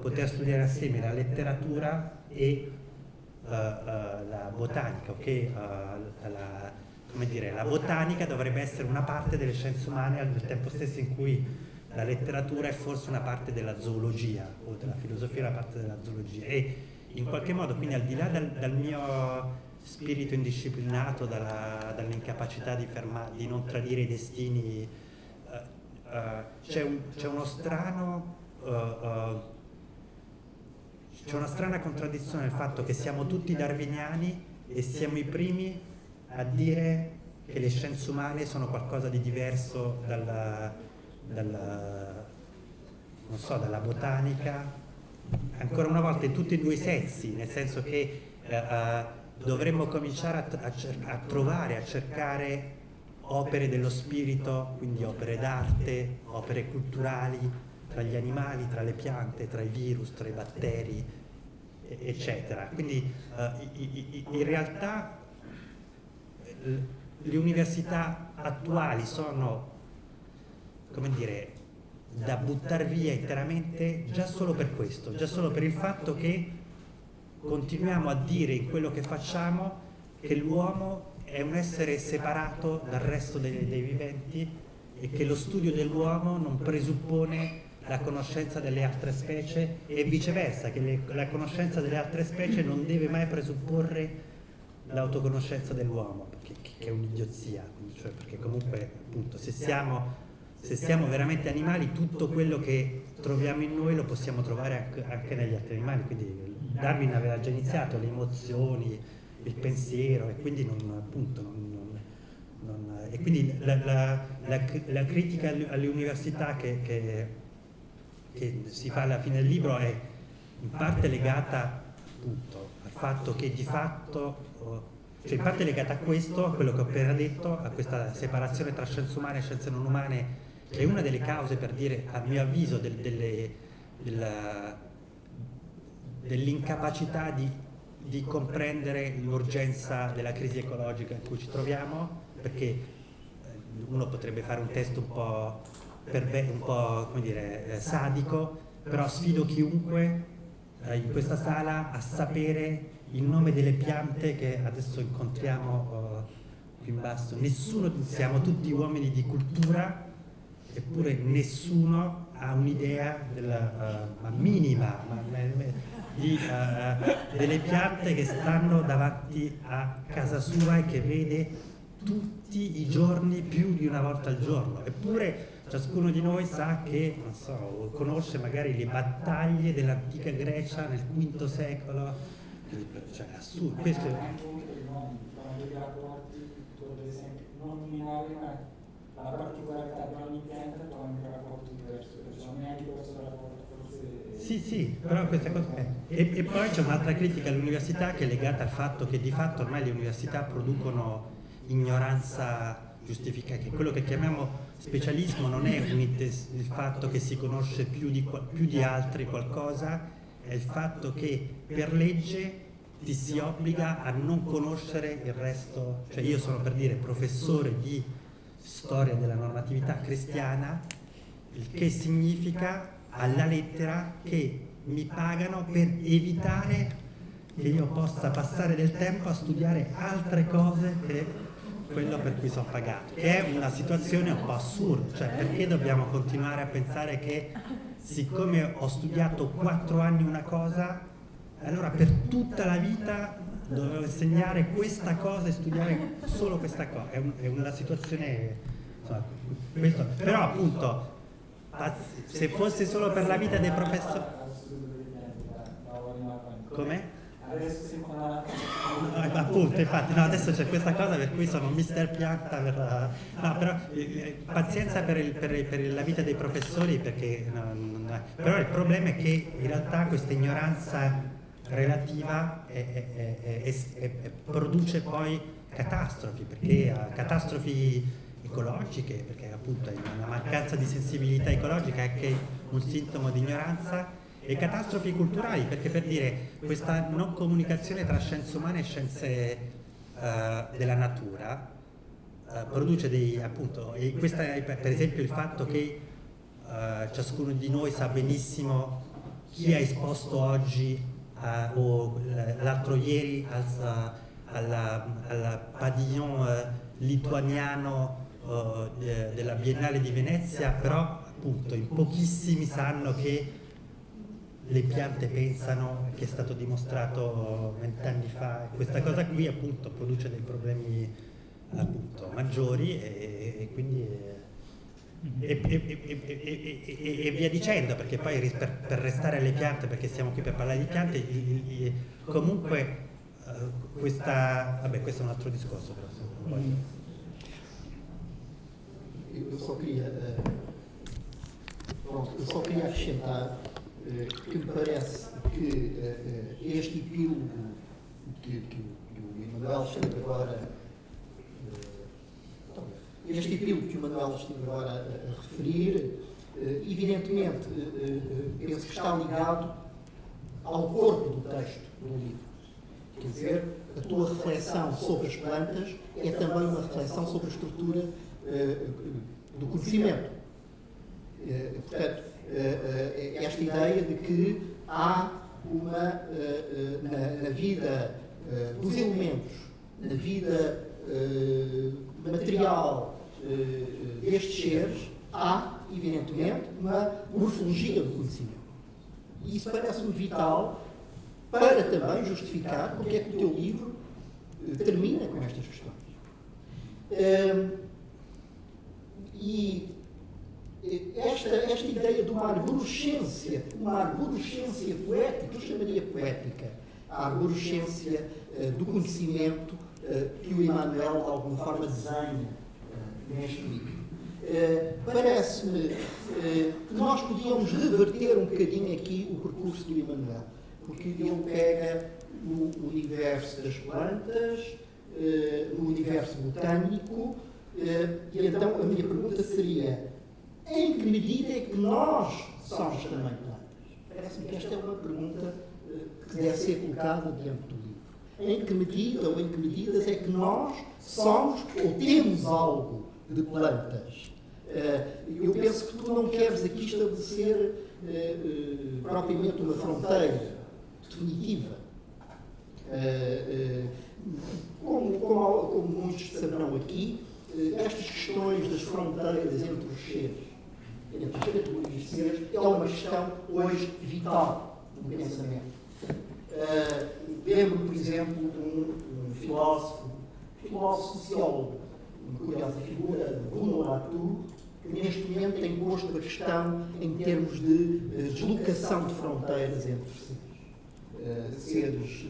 poter studiare assieme la letteratura e la botanica, ok? La botanica dovrebbe essere una parte delle scienze umane al tempo stesso in cui la letteratura è forse una parte della zoologia, o della filosofia è una parte della zoologia. E in qualche modo, quindi, al di là dal mio spirito indisciplinato, dall'incapacità di non tradire i destini, c'è una strana contraddizione nel fatto che siamo tutti darwiniani e siamo i primi a dire che le scienze umane sono qualcosa di diverso dalla botanica, ancora una volta in tutti e due i sensi, nel senso che dovremmo cominciare a trovare, a cercare opere dello spirito, quindi opere d'arte, opere culturali, tra gli animali, tra le piante, tra i virus, tra i batteri, eccetera. Quindi in realtà le università attuali sono, come dire, da buttare via interamente già solo per questo, già solo per il fatto che continuiamo a dire in quello che facciamo che l'uomo è un essere separato dal resto dei viventi e che lo studio dell'uomo non presuppone la conoscenza delle altre specie e viceversa, che la conoscenza delle altre specie non deve mai presupporre l'autoconoscenza dell'uomo, che è un'idiozia, cioè, perché comunque appunto se siamo veramente animali, tutto quello che troviamo in noi lo possiamo trovare anche negli altri animali, quindi Darwin aveva già iniziato le emozioni, il pensiero, e quindi e quindi la critica alle università che si fa alla fine del libro è in parte legata appunto al fatto che di fatto, cioè in parte legata a questo, a quello che ho appena detto, a questa separazione tra scienze umane e scienze non umane, che è una delle cause, per dire, a mio avviso, dell'incapacità di comprendere l'urgenza della crisi ecologica in cui ci troviamo, perché uno potrebbe fare un testo un po' come dire, sadico, però sfido chiunque in questa sala a sapere il nome delle piante che adesso incontriamo qui in basso. Siamo tutti uomini di cultura, eppure nessuno ha un'idea minima delle piante che stanno davanti a casa sua e che vede tutti i giorni più di una volta al giorno, eppure ciascuno di noi sa che, non so, conosce magari le battaglie dell'antica Grecia nel V secolo, cioè è assurdo. Questo
Anche oltre i nomi, quando dei rapporti, per esempio, non nominare, ma la particolarità di ogni pianta può avere un rapporto diverso, perciò neanche questo rapporto forse...
Sì, però questa cosa è. E poi c'è un'altra critica all'università che è legata al fatto che di fatto ormai le università producono ignoranza giustificata, che quello che chiamiamo specialismo non è il fatto che si conosce più di altri qualcosa, è il fatto che per legge ti si obbliga a non conoscere il resto. Cioè io sono, per dire, professore di storia della normatività cristiana, il che significa alla lettera che mi pagano per evitare che io possa passare del tempo a studiare altre cose che quello per cui sono pagato, che è una situazione un po' assurda. Cioè, perché dobbiamo continuare a pensare che siccome ho studiato 4 anni una cosa, allora per tutta la vita dovevo insegnare questa cosa e studiare solo questa cosa? È una situazione, insomma, questo. Però appunto, se fosse solo per la vita dei professori... Com'è?
Adesso si
appunto, infatti, no, adesso c'è questa cosa per cui sono mister pianta no, però pazienza per la vita dei professori, perché però il problema è che in realtà questa ignoranza relativa produce poi catastrofi, perché catastrofi ecologiche, perché appunto la mancanza di sensibilità ecologica è anche un sintomo di ignoranza, e catastrofi culturali, perché, per dire, questa non comunicazione tra scienze umane e scienze della natura produce dei, appunto, e questa è per esempio il fatto che ciascuno di noi sa benissimo chi ha esposto oggi o l'altro ieri al padiglion lituaniano della Biennale di Venezia, però appunto in pochissimi sanno che le piante pensano, che è stato dimostrato 20 anni fa, e questa cosa qui appunto produce dei problemi appunto maggiori e quindi e via dicendo, perché poi per restare alle piante, perché siamo qui per parlare di piante, comunque questa, vabbè, questo è un altro discorso, però
eu só queria acrescentar que me parece que este epílogo que o Emanuel esteve agora a referir, evidentemente penso que está ligado ao corpo do texto do livro. Quer dizer, a tua reflexão sobre as plantas é também uma reflexão sobre a estrutura do conhecimento. Portanto, esta ideia de que há na vida dos elementos, na vida material destes seres, há, evidentemente, uma morfologia do conhecimento. E isso parece-me vital para também justificar porque é que o teu livro termina com estas questões. E esta ideia de uma arborescência poética, eu chamaria poética, a arborescência do conhecimento que o Emanuele de alguma forma desenha neste livro. Parece-me que nós podíamos reverter um bocadinho aqui o percurso do Emanuele, porque ele pega no universo das plantas, no universo botânico, e então a minha pergunta seria: em que medida é que nós somos também plantas? Parece-me que esta é uma pergunta que deve ser colocada diante do livro. Em que medida ou em que medidas é que nós somos ou temos algo de plantas? Eu penso que tu não queres aqui estabelecer propriamente uma fronteira definitiva. Como muitos saberão aqui, estas questões das fronteiras entre os seres, entre as categorias de seres, é uma questão hoje vital no pensamento. Lembro, por exemplo, de um filósofo sociólogo, uma curiosa figura de Bruno Latour, que neste momento tem posto a questão em termos de deslocação de fronteiras entre seres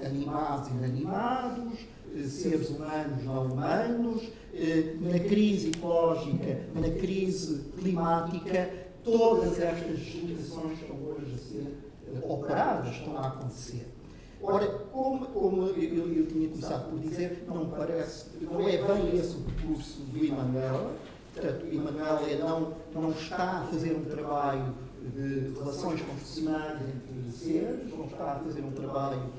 animados e inanimados, seres humanos não humanos, na crise ecológica, na crise climática, todas estas deslocações estão hoje a ser operadas, estão a acontecer. Ora, como eu tinha começado por dizer, não é bem esse o percurso do EMANUELE. Portanto, o EMANUELE não está a fazer um trabalho de relações constitucionais entre seres, não está a fazer um trabalho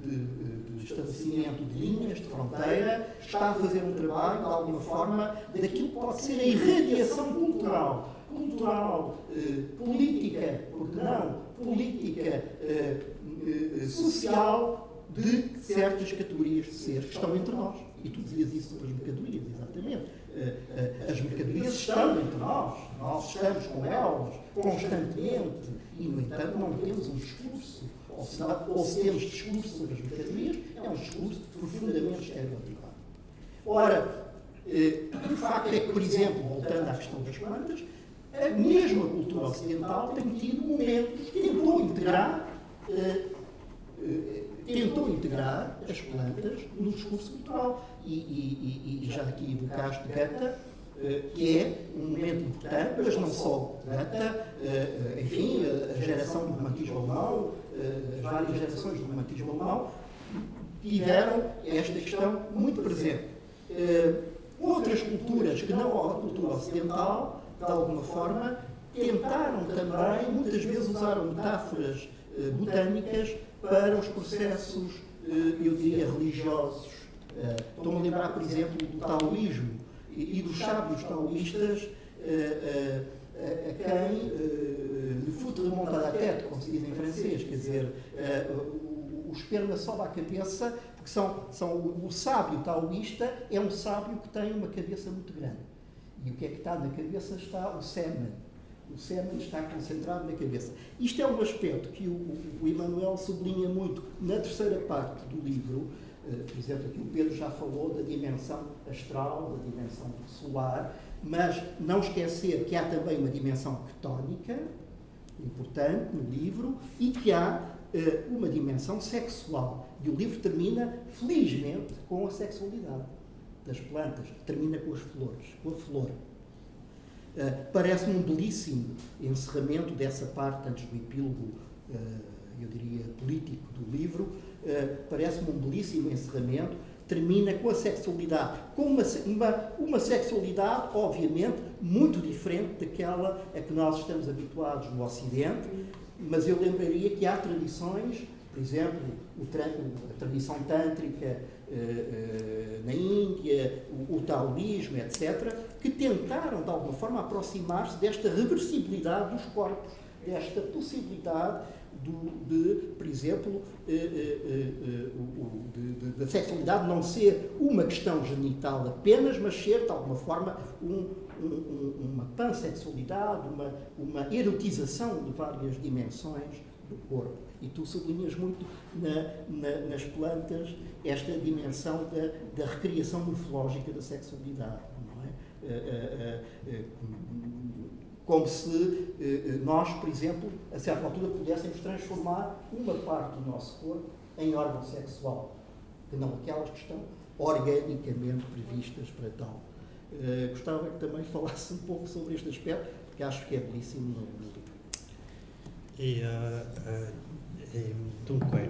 de estabelecimento de linhas, de fronteira, está a fazer um trabalho, de alguma forma, daquilo que pode ser a irradiação cultural, política, porque não, política, social de certas categorias de seres que estão entre nós. E tu dizias isso sobre as mercadorias, exatamente. As mercadorias estão entre nós estamos com elas constantemente e, no entanto, não temos um discurso. Ou se temos discurso sobre as mercadorias, é um discurso profundamente estereotipado. Ora, o facto é que, por exemplo, voltando à questão das plantas, a mesma cultura ocidental tem tido momentos que tentou integrar as plantas no discurso cultural. E já aqui evocaste Goethe, que é um momento importante, mas não só Goethe, enfim, a geração do romantismo alemão, as várias gerações do romantismo alemão, tiveram esta questão muito presente. Outras culturas que não a cultura ocidental, de alguma forma, tentaram também, muitas vezes usaram metáforas botânicas para os processos, eu diria, religiosos. Estou-me a lembrar, por exemplo, do taoísmo e dos sábios taoístas, a quem le fout remonte à la tête, como se diz em francês, quer dizer, o esperma sobe à cabeça, porque o sábio taoísta é um sábio que tem uma cabeça muito grande. E o que é que está na cabeça? Está o sêmen. O sêmen está concentrado na cabeça. Isto é um aspecto que o EMANUELE sublinha muito na terceira parte do livro. Por exemplo, aqui o Pedro já falou da dimensão astral, da dimensão solar, mas não esquecer que há também uma dimensão ctónica, importante no livro, e que há uma dimensão sexual. E o livro termina, felizmente, com a sexualidade das plantas, termina com as flores, com a flor. Parece-me um belíssimo encerramento dessa parte, antes do epílogo, eu diria, político do livro, parece-me um belíssimo encerramento, termina com a sexualidade, com uma sexualidade, obviamente, muito diferente daquela a que nós estamos habituados no Ocidente, mas eu lembraria que há tradições, por exemplo, a tradição tântrica na Índia, o taoísmo, etc., que tentaram, de alguma forma, aproximar-se desta reversibilidade dos corpos, desta possibilidade por exemplo, da sexualidade não ser uma questão genital apenas, mas ser, de alguma forma, uma pansexualidade, uma erotização de várias dimensões do corpo. E tu sublinhas muito nas plantas esta dimensão da recriação morfológica da sexualidade, não é? Como se nós, por exemplo, a certa altura pudéssemos transformar uma parte do nosso corpo em órgão sexual, que não aquelas que estão organicamente previstas para tal. Gostava que também falasse um pouco sobre este aspecto, porque acho que é belíssimo no livro.
Dunque,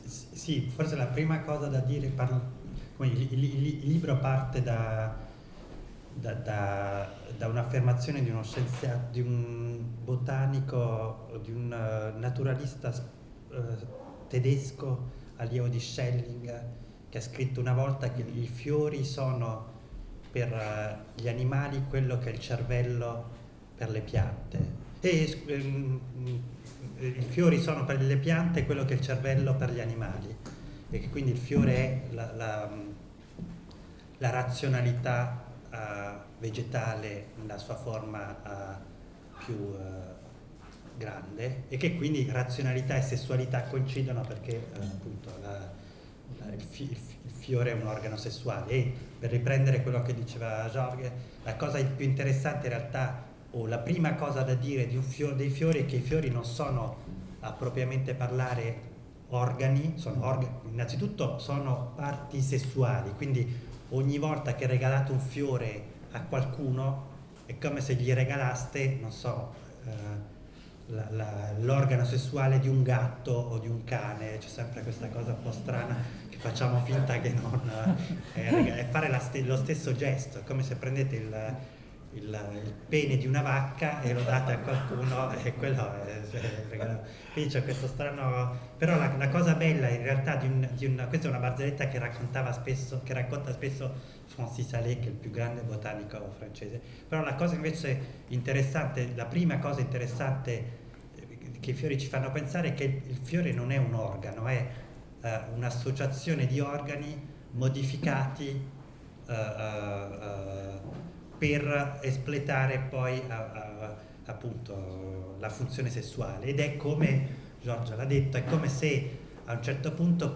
sì, forse la prima cosa da dire, il libro parte da un'affermazione di uno scienziato, di un botanico, di un naturalista tedesco, allievo di Schelling, che ha scritto una volta che i fiori sono per gli animali quello che è il cervello per le piante. I fiori sono per le piante quello che è il cervello per gli animali, e che quindi il fiore è la razionalità vegetale nella sua forma più grande, e che quindi razionalità e sessualità coincidono perché appunto il fiore è un organo sessuale. E per riprendere quello che diceva Jorge, la cosa più interessante in realtà, o la prima cosa da dire di dei fiori, è che i fiori non sono a propriamente parlare organi, innanzitutto sono parti sessuali, quindi ogni volta che regalate un fiore a qualcuno è come se gli regalaste, non so, l'organo sessuale di un gatto o di un cane. C'è sempre questa cosa un po' strana che facciamo finta che non è fare lo stesso gesto, è come se prendete il pene di una vacca e lo date a qualcuno e quello è regalato. Quindi c'è questo strano, però la cosa bella in realtà questa è una barzelletta che racconta spesso Francis Allais, che è il più grande botanico francese. Però la cosa invece interessante, la prima cosa interessante che i fiori ci fanno pensare è che il fiore non è un organo, è un'associazione di organi modificati per espletare poi appunto la funzione sessuale. Ed è come Giorgia l'ha detto, è come se a un certo punto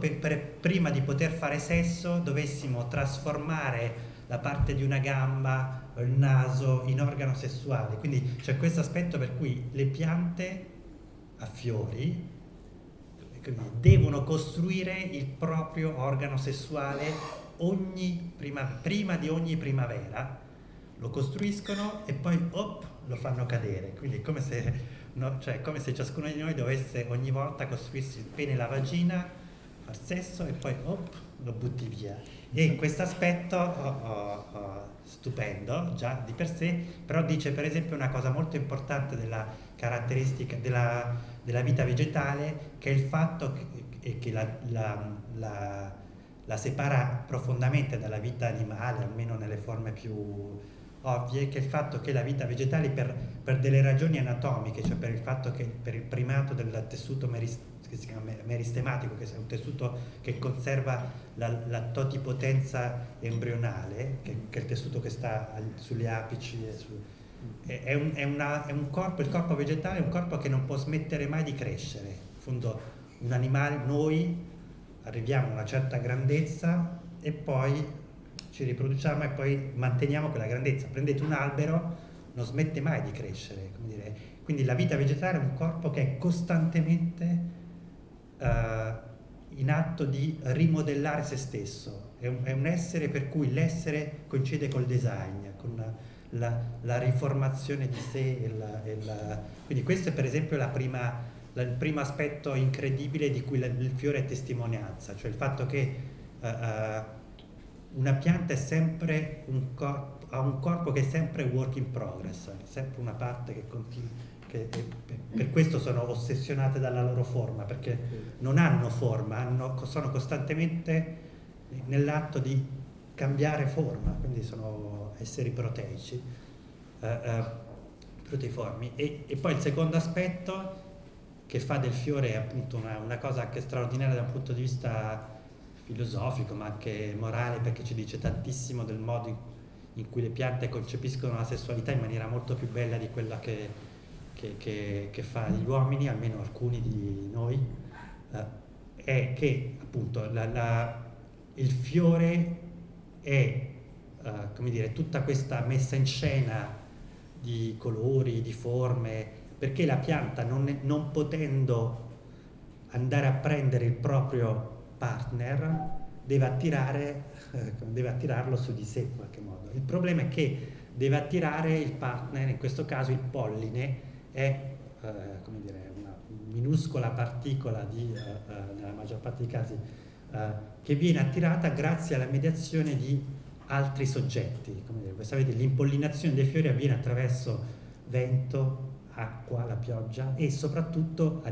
prima di poter fare sesso dovessimo trasformare la parte di una gamba o il naso in organo sessuale. Quindi c'è questo aspetto per cui le piante a fiori devono costruire il proprio organo sessuale prima di ogni primavera, lo costruiscono e poi lo fanno cadere. Quindi è come se come se ciascuno di noi dovesse ogni volta costruirsi il pene e la vagina, far sesso e poi lo butti via. E questo aspetto stupendo già di per sé, però dice per esempio una cosa molto importante della caratteristica della vita vegetale, che è il fatto che la separa profondamente dalla vita animale, almeno nelle forme più ovvie, che è il fatto che la vita vegetale per delle ragioni anatomiche, cioè per il fatto che per il primato del tessuto che si chiama meristematico, che è un tessuto che conserva la totipotenza embrionale, che è il tessuto che sta sulle apici è un corpo, il corpo vegetale è un corpo che non può smettere mai di crescere. In fondo un animale, noi arriviamo a una certa grandezza e poi ci riproduciamo e poi manteniamo quella grandezza. Prendete un albero, non smette mai di crescere, come dire. Quindi la vita vegetale è un corpo che è costantemente in atto di rimodellare se stesso, è un essere per cui l'essere coincide col design, con la riformazione di sé quindi questo è per esempio il primo aspetto incredibile di cui il fiore è testimonianza, cioè il fatto che una pianta è sempre ha un corpo che è sempre work in progress, è sempre una parte che continua, per questo sono ossessionate dalla loro forma, perché non hanno forma, sono costantemente nell'atto di cambiare forma, quindi sono esseri proteici, proteiformi. E poi il secondo aspetto che fa del fiore appunto una cosa anche straordinaria da un punto di vista filosofico, ma anche morale, perché ci dice tantissimo del modo in cui le piante concepiscono la sessualità in maniera molto più bella di quella che fa gli uomini, almeno alcuni di noi, è che appunto il fiore è come dire, tutta questa messa in scena di colori, di forme, perché la pianta non potendo andare a prendere il proprio partner deve attirarlo su di sé in qualche modo. Il problema è che deve attirare il partner, in questo caso il polline è come dire, una minuscola particola nella maggior parte dei casi che viene attirata grazie alla mediazione di altri soggetti. Come dire, sapete, l'impollinazione dei fiori avviene attraverso vento, acqua, la pioggia e soprattutto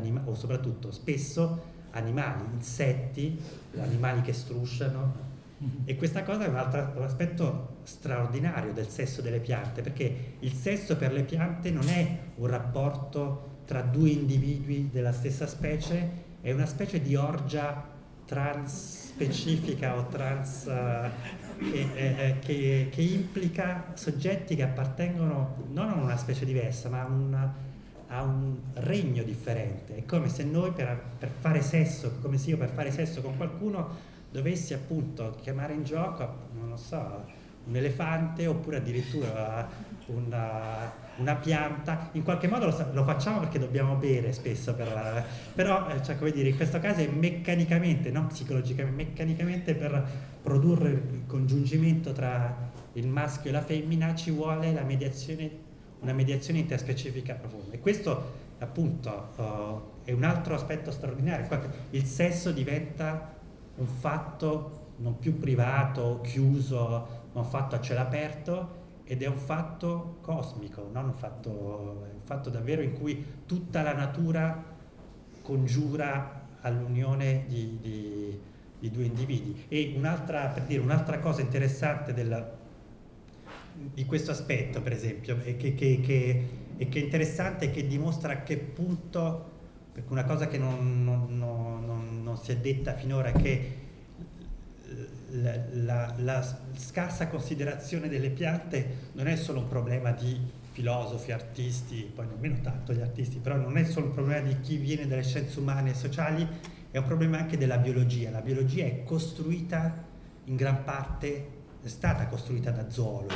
spesso animali, insetti, animali che strusciano. E questa cosa è un aspetto straordinario del sesso delle piante, perché il sesso per le piante non è un rapporto tra due individui della stessa specie, è una specie di orgia transspecifica o che implica soggetti che appartengono non a una specie diversa, ma a un regno differente. È come se noi per fare sesso, come se io per fare sesso con qualcuno dovessi appunto chiamare in gioco, non lo so, un elefante oppure addirittura una pianta, in qualche modo lo facciamo perché dobbiamo bere spesso, però cioè, come dire, in questo caso è meccanicamente, non psicologicamente, meccanicamente per produrre il congiungimento tra il maschio e la femmina ci vuole una mediazione interspecifica profonda, e questo appunto è un altro aspetto straordinario. Il sesso diventa un fatto non più privato, chiuso, ma un fatto a cielo aperto, ed è un fatto cosmico, non un fatto davvero in cui tutta la natura congiura all'unione di due individui. E un'altra cosa interessante di questo aspetto, per esempio, che è interessante e che dimostra a che punto, perché una cosa che non si è detta finora, è che la scarsa considerazione delle piante non è solo un problema di filosofi, artisti, poi nemmeno tanto gli artisti, però non è solo un problema di chi viene dalle scienze umane e sociali, è un problema anche della biologia. La biologia è costruita in gran parte, è stata costruita da zoologi,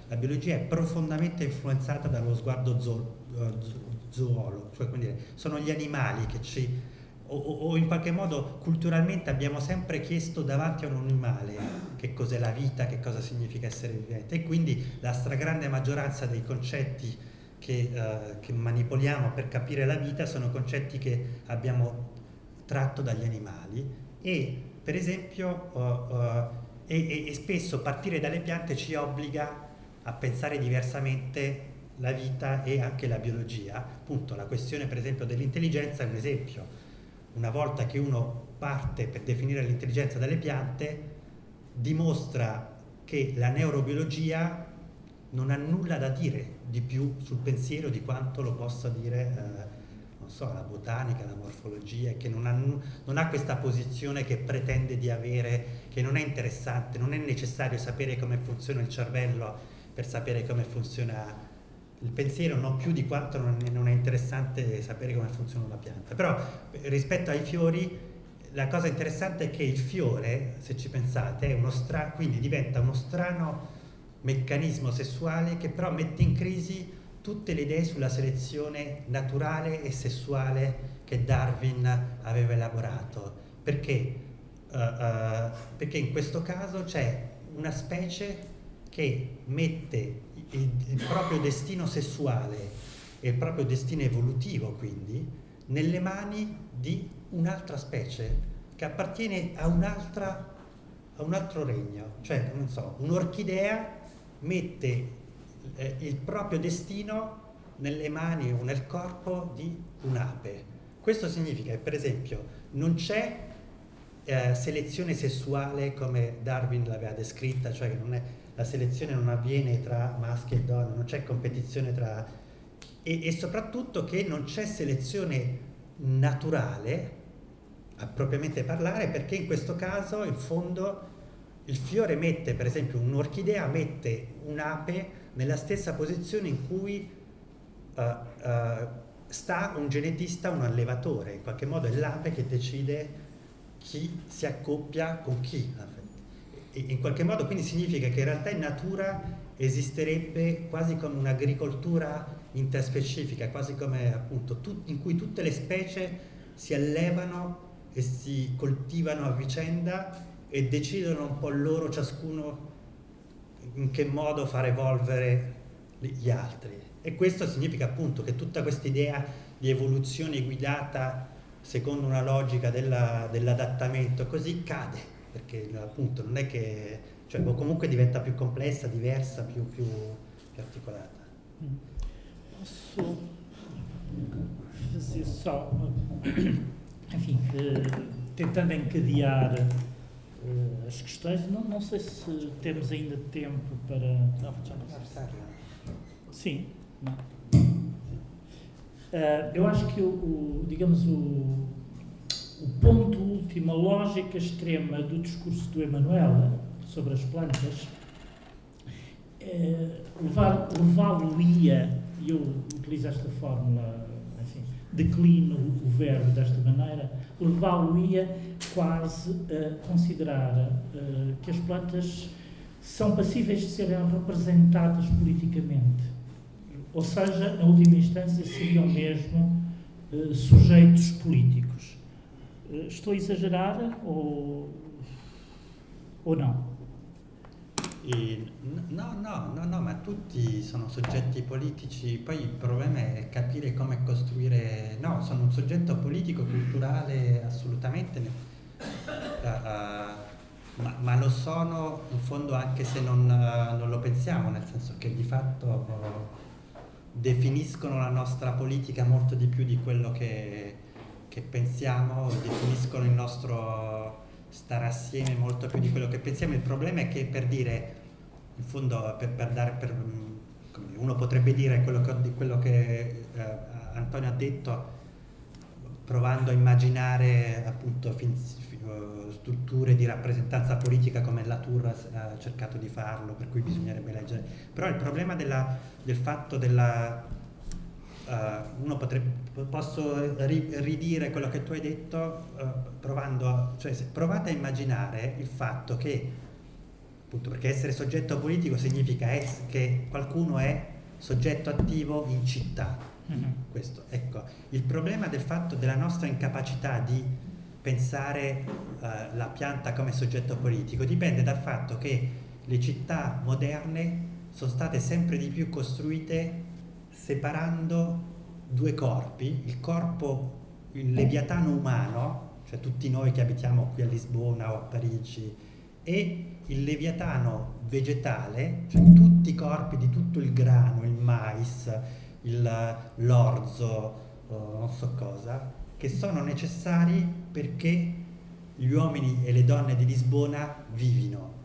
la biologia è profondamente influenzata dallo sguardo zoologo, cioè sono gli animali che ci o in qualche modo culturalmente abbiamo sempre chiesto davanti a un animale che cos'è la vita, che cosa significa essere vivente, e quindi la stragrande maggioranza dei concetti che manipoliamo per capire la vita sono concetti che abbiamo tratto dagli animali, e per esempio e spesso partire dalle piante ci obbliga a pensare diversamente la vita e anche la biologia. Appunto, la questione per esempio dell'intelligenza è un esempio. Una volta che uno parte per definire l'intelligenza dalle piante, dimostra che la neurobiologia non ha nulla da dire di più sul pensiero di quanto lo possa dire non so, la botanica, la morfologia, che non ha questa posizione che pretende di avere, che non è interessante, non è necessario sapere come funziona il cervello per sapere come funziona il pensiero, non più di quanto non è interessante sapere come funziona una pianta. Però rispetto ai fiori, la cosa interessante è che il fiore, se ci pensate, è quindi diventa uno strano meccanismo sessuale che però mette in crisi tutte le idee sulla selezione naturale e sessuale che Darwin aveva elaborato. Perché in questo caso c'è una specie che mette il proprio destino sessuale e il proprio destino evolutivo, quindi, nelle mani di un'altra specie che appartiene a un altro regno. Cioè, non so, un'orchidea mette il proprio destino nelle mani o nel corpo di un'ape. Questo significa che, per esempio, non c'è selezione sessuale come Darwin l'aveva descritta, cioè che la selezione non avviene tra maschi e donne, non c'è competizione e soprattutto che non c'è selezione naturale a propriamente parlare, perché in questo caso in fondo il fiore mette, per esempio un'orchidea mette un'ape nella stessa posizione in cui sta un genetista, un allevatore. In qualche modo è l'ape che decide chi si accoppia con chi. E in qualche modo quindi significa che in realtà in natura esisterebbe quasi come un'agricoltura interspecifica, quasi come appunto in cui tutte le specie si allevano e si coltivano a vicenda e decidono un po' loro ciascuno in che modo far evolvere gli altri. E questo significa appunto che tutta questa idea di evoluzione guidata secondo una logica dell'adattamento così cade, perché appunto non è che, cioè comunque diventa più complessa, diversa, più articolata.
Posso fazer só, enfim, tentando encadear as questões, não sei se temos ainda tempo para...
Não, facciamo passare.
Sim. Não. Eu acho que digamos o ponto último, a lógica extrema do discurso do EMANUELE sobre as plantas, levá-lo-ia, e eu utilizo esta fórmula, enfim, declino o verbo desta maneira, levá-lo-ia quase a considerar que as plantas são passíveis de serem representadas politicamente. Ou seja, na última instância, seriam mesmo sujeitos políticos. Estou a exagerar ou não?
No, ma tutti sono soggetti politici, poi il problema è capire come costruire. No, sono un soggetto politico, culturale, assolutamente, ma lo sono in fondo anche se non lo pensiamo, nel senso che di fatto definiscono la nostra politica molto di più di quello che pensiamo, definiscono il nostro stare assieme molto più di quello che pensiamo. Il problema è che, per dire, in fondo, uno potrebbe dire quello che Antonio ha detto, provando a immaginare appunto strutture di rappresentanza politica come Latour ha cercato di farlo, per cui bisognerebbe leggere. Però il problema del fatto posso ridire quello che tu hai detto, provate a immaginare il fatto che, appunto, perché essere soggetto politico significa che qualcuno è soggetto attivo in città. Questo, ecco, il problema del fatto della nostra incapacità di pensare la pianta come soggetto politico dipende dal fatto che le città moderne sono state sempre di più costruite separando due corpi: il leviatano umano, cioè tutti noi che abitiamo qui a Lisbona o a Parigi, e il leviatano vegetale, cioè tutti i corpi di tutto il grano, il mais, l'orzo, non so cosa, che sono necessari perché gli uomini e le donne di Lisbona vivino.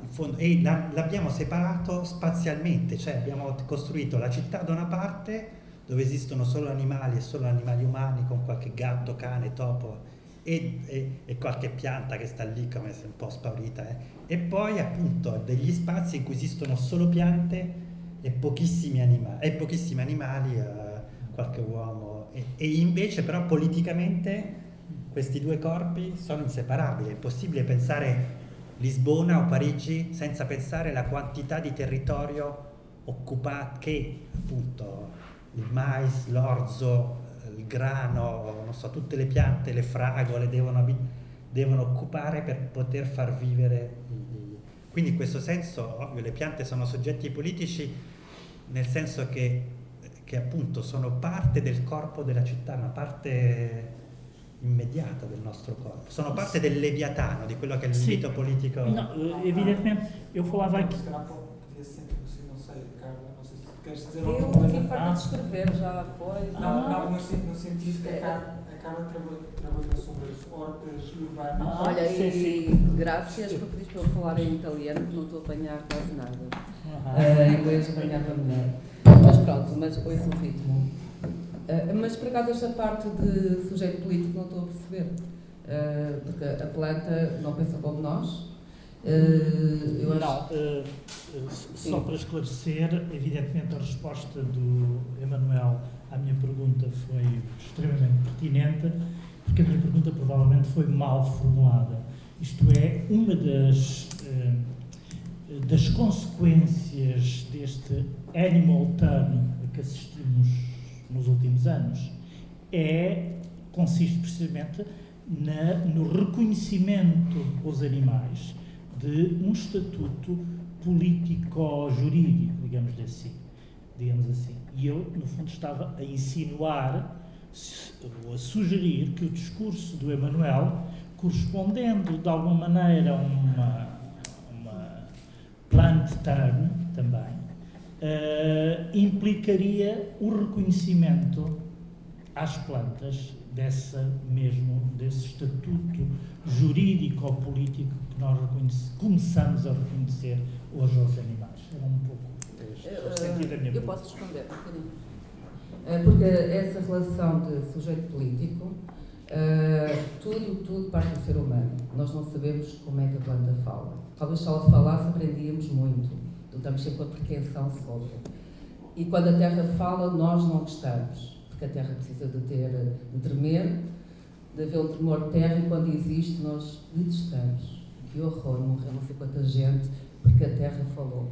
In fondo, e l'abbiamo separato spazialmente, cioè abbiamo costruito la città da una parte dove esistono solo animali e solo animali umani, con qualche gatto, cane, topo e qualche pianta che sta lì come se un po' spaurita, e poi appunto degli spazi in cui esistono solo piante e pochissimi animali, qualche uomo, e invece però politicamente questi due corpi sono inseparabili. È impossibile pensare Lisbona o Parigi senza pensare la quantità di territorio occupato che appunto il mais, l'orzo, il grano, non so, tutte le piante, le fragole devono occupare per poter far vivere. Quindi in questo senso, ovvio, le piante sono soggetti politici, nel senso che appunto sono parte del corpo della città, una parte immediata del nostro corpo, sono parte del leviatano, di quello che è il mito politico.
No, evidentemente, eu falava aqui.
Não sei, Carla, não sei se queres dizer
Eu
alguma coisa.
aqui para descrever já foi.
Não, no sentido que a Carla trabalhou sobre as hortas urbanas.
Olha,
sim.
e graças por pedir para eu falar em italiano, que não estou a apanhar quase nada. Em inglês apanhava melhor. Mas pronto, mas ouço o ritmo. Mas por acaso esta parte de sujeito político não estou a perceber. Porque a planta não pensa como nós.
Só para esclarecer, evidentemente a resposta do Emanuele à minha pergunta foi extremamente pertinente, porque a minha pergunta provavelmente foi mal formulada. Isto é, uma das consequências deste animal turn a que assistimos nos últimos anos consiste precisamente no reconhecimento aos animais de um estatuto político-jurídico, digamos assim. E eu, no fundo, estava a insinuar, ou a sugerir, que o discurso do Emanuele, correspondendo de alguma maneira a uma plant turn também, implicaria o reconhecimento às plantas desse estatuto jurídico ou político que nós começamos a reconhecer hoje aos animais. Era um pouco o sentido da minha pergunta.
Eu posso responder um bocadinho. Porque essa relação de sujeito político, tudo parte do ser humano. Nós não sabemos como é que a planta fala. Talvez se ela falasse aprendíamos muito. Estamos sempre com a pretensão sobre. E quando a terra fala, nós não gostamos. porque a Terra precisa de tremer, de haver um tremor de terra, e quando existe nós detestamos. Que horror, morreu não sei quanta gente porque a Terra falou.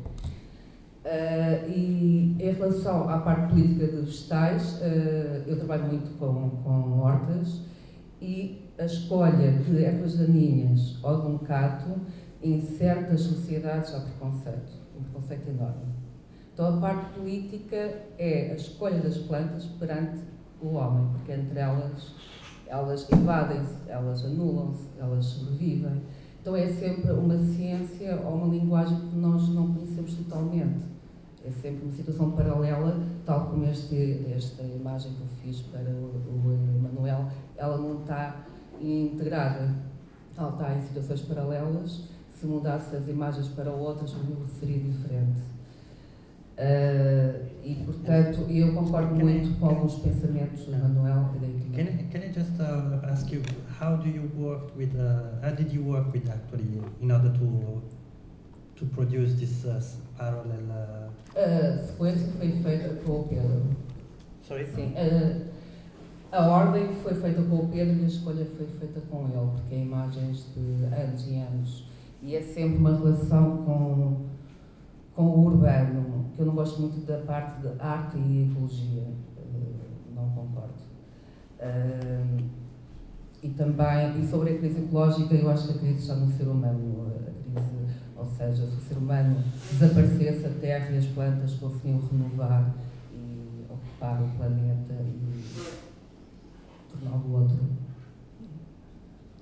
E em relação à parte política de vegetais, eu trabalho muito com hortas, e a escolha de ervas daninhas ou de um cato, em certas sociedades há preconceito, um preconceito enorme. Então a parte política é a escolha das plantas perante o homem, porque entre elas evadem-se, elas anulam-se, elas sobrevivem. Então é sempre uma ciência ou uma linguagem que nós não conhecemos totalmente. É sempre uma situação paralela, tal como esta imagem que eu fiz para o EMANUELE, ela não está integrada, ela está em situações paralelas. Se mudasse as imagens para outras, o livro seria diferente. E, portanto, eu concordo muito com alguns pensamentos do Manuel e da equipe.
Can I just ask you, how did you work actually in order to produce this parallel?
A sequência foi feita com o Pedro.
Sorry?
Sim. A ordem foi feita com o Pedro e a escolha foi feita com ele, porque é imagens de anos e anos. E é sempre uma relação com o urbano, que eu não gosto muito da parte de arte e ecologia, não concordo. E também, e sobre a crise ecológica, eu acho que a crise está no ser humano, ou seja, se o ser humano desaparecesse, a terra e as plantas conseguiam renovar e ocupar o planeta e torná-lo outro.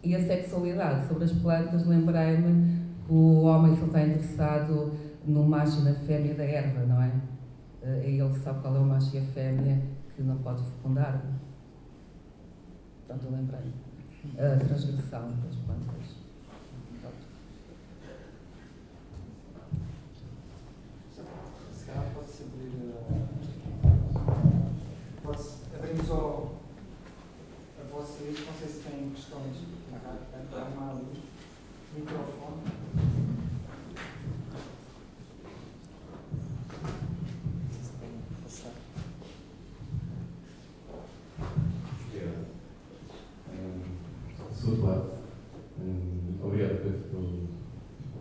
E a sexualidade, sobre as plantas, lembrei-me que o homem só está interessado no macho e na fêmea da erva, não é? Ele sabe qual é o macho e a fêmea que não pode fecundar. Portanto, eu lembrei. A transgressão das plantas.
Se calhar pode-se abrir abrimos a vocês, não sei se têm questões para armar ali. Microfone.
Sou Eduardo. Obrigado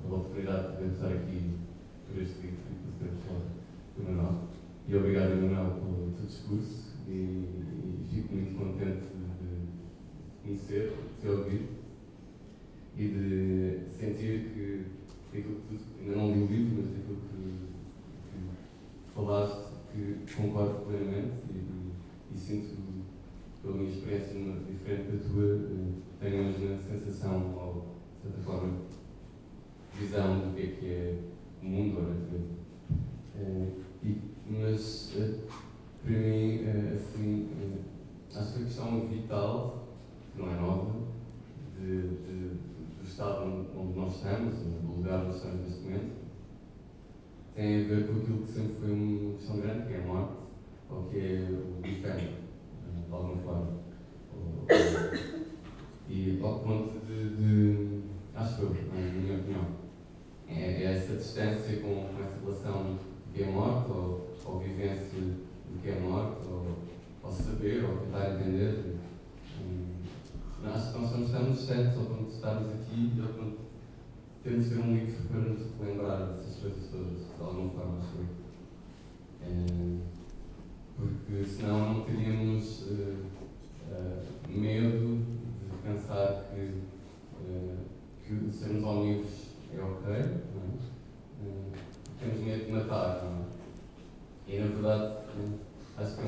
pela oportunidade de poder estar aqui por este livro e por poder falar do Manuel. E obrigado, Manuel, pelo teu discurso. E fico muito contente de conhecer, de te ouvir e de sentir que aquilo que tu, ainda não li o livro, mas aquilo que falaste, que concordo plenamente e sinto, pela minha experiência diferente da tua, tenho a mesma sensação, ou de certa forma, visão do que é o mundo, ou mas, para mim, assim, acho que a questão vital, que não é nova, do estado onde nós estamos, do lugar onde estamos neste momento, tem a ver com aquilo que sempre foi uma questão grande, que é a morte, ou que é o inferno, de alguma forma. E ao ponto acho eu, na minha opinião, é essa distância com essa relação do que é morte, ou vivência do que é morte, ou saber, ou tentar entender. Acho que nós estamos distantes ao ponto de estarmos aqui e ao ponto de termos de ter um livro para nos lembrar dessas coisas todas, de alguma forma, acho eu. Porque senão não teríamos medo de pensar que sermos omnívoros é ok, não é? Temos medo de matar, não é? E na verdade acho que é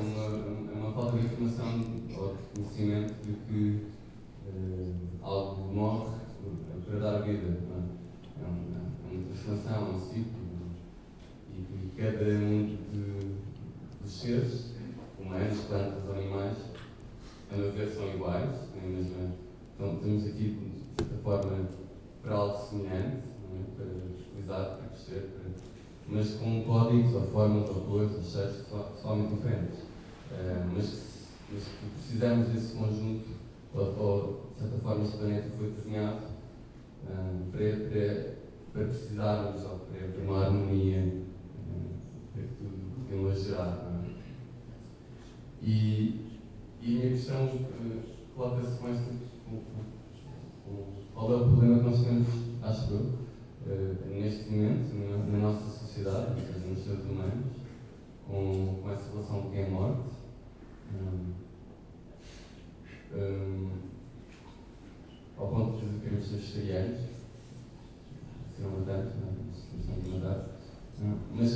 uma falta de informação ou de conhecimento de que algo morre para dar vida, não é? É uma transformação, é um ciclo, e cada um dos seres, humanos, plantas, animais, a meu ver, são iguais, então temos aqui, de certa forma, para algo semelhante, não é? Para utilizar, para crescer, mas com códigos, ou formas, ou cores, ou cheiros que são totalmente diferentes. Mas que precisamos desse conjunto, ou de certa forma este planeta foi desenhado para precisarmos, ou para uma harmonia, para que tudo tenha a gerar. Não é? E E a minha questão coloca-se com esta. Qual é o problema que nós temos, acho eu, neste momento, na nossa sociedade, ou seja, nos seres humanos, com essa relação que é a morte. Ao ponto de queremos ser vegetarianos, se não matar, não de matar, mas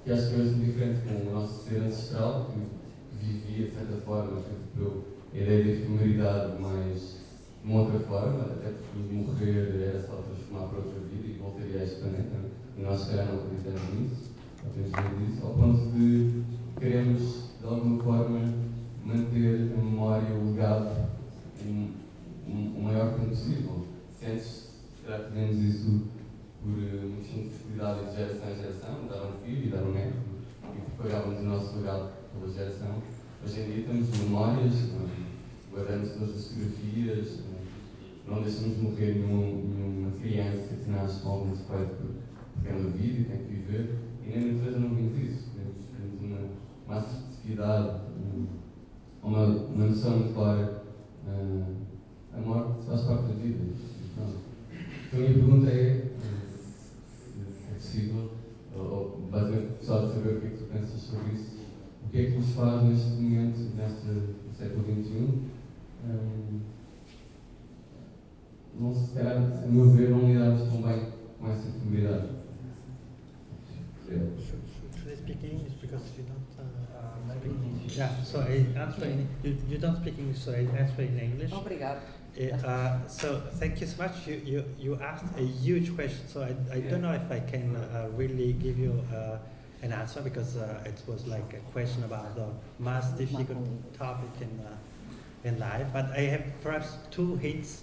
que acho que é bastante diferente com o nosso ser ancestral, que vivia de certa forma, que recuperou a ideia de efemeridade, mas de uma outra forma, até porque morrer era só transformar para outra vida e voltaria a este planeta, e nós se calhar não acreditamos nisso, não temos medo disso, ao ponto de queremos, de alguma forma, manter a memória, o legado, o maior tempo possível. Se antes fazemos isso por uma simplicidade de geração em geração, dar um filho e dar um neto, e propagávamos o nosso legado pela geração, hoje em dia temos memórias, guardamos todas as fotografias, não deixamos morrer nenhuma criança que nasce com algum defeito porque é uma vida e tem que viver, e nem na natureza não vimos isso. Temos uma assertividade, uma noção muito clara. A morte faz parte da vida. Então, a minha pergunta é se é possível, ou basicamente gostava de saber o que é que tu pensas sobre isso, o que é que nos faz neste momento, no século XXI, não se calhar, a meu ver, não lidarmos tão bem com essa efemeridade.
Should I speak English because you don't speak English? Yeah, so I answer you don't speak English, so I answer in English.
Obrigado.
So thank you so much. You asked a huge question, so I don't know if I can really give you an answer because it was like a question about the most difficult topic in life. But I have perhaps two hints.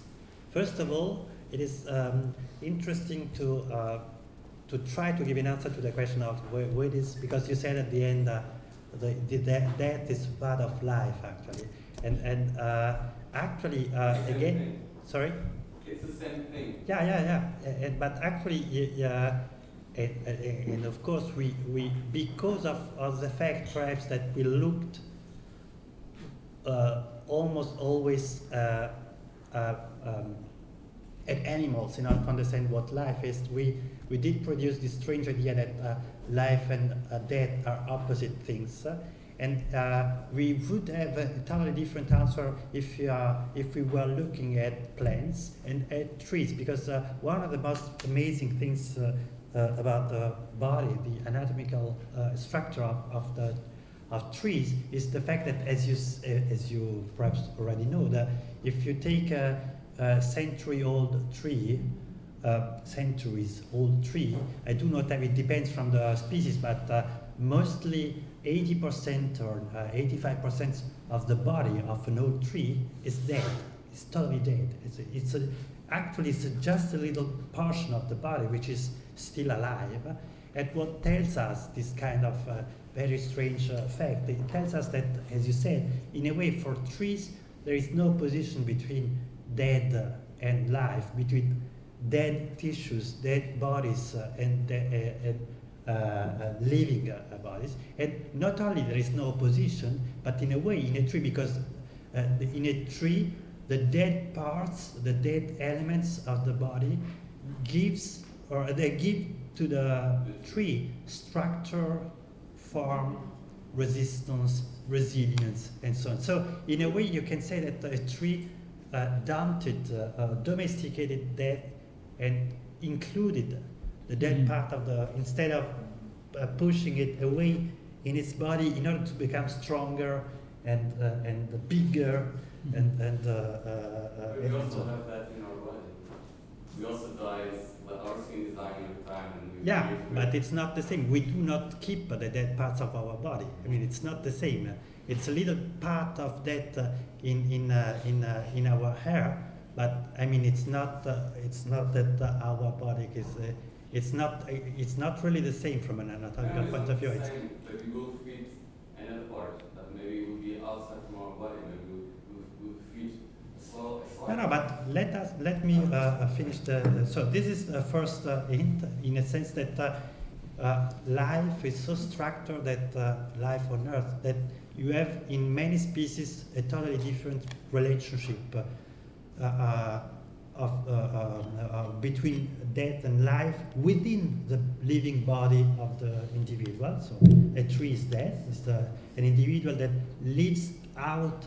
First of all, it is interesting to try to give an answer to the question of where it is, because you said at the end death is part of life actually, and actually again,
thing.
Sorry.
It's the same thing.
Yeah. But actually, and of course we because of the fact perhaps that we looked almost always at animals in order to understand what life is, we did produce this strange idea that life and death are opposite things. And we would have a totally different answer if we were looking at plants and at trees, because one of the most amazing things about the body, the anatomical structure of trees, is the fact that, as you perhaps already know, that if you take a centuries-old tree, I do not have, it depends from the species, but mostly 80% or 85% of the body of an old tree is dead. It's totally dead. Actually it's just a little portion of the body which is still alive. And what tells us this kind of very strange fact, it tells us that, as you said, in a way for trees there is no position between dead and life, between dead tissues, dead bodies, and living bodies. And not only there is no opposition, but in a way in a tree, because in a tree the dead parts, the dead elements of the body gives, or they give to the tree structure, form, resistance, resilience, and so on. So in a way you can say that a tree domesticated death and included the dead part of instead of pushing it away in its body in order to become stronger and bigger and
we also have that in our body. We also die, our skin is dying every time.
Yeah, but it's not the same. We do not keep the dead parts of our body. I mean, it's not the same. It's a little part of that in our hair, but I mean, it's not that our body is. It's not really the same from an anatomical point of view.
It's the same, but we will feed another part that maybe will be outside from our body. Maybe we'll feed
No, but let me finish so this is the first hint, in a sense that life is so structured that life on Earth, that you have in many species a totally different relationship between death and life within the living body of the individual. So a tree is death, it's an individual that lives out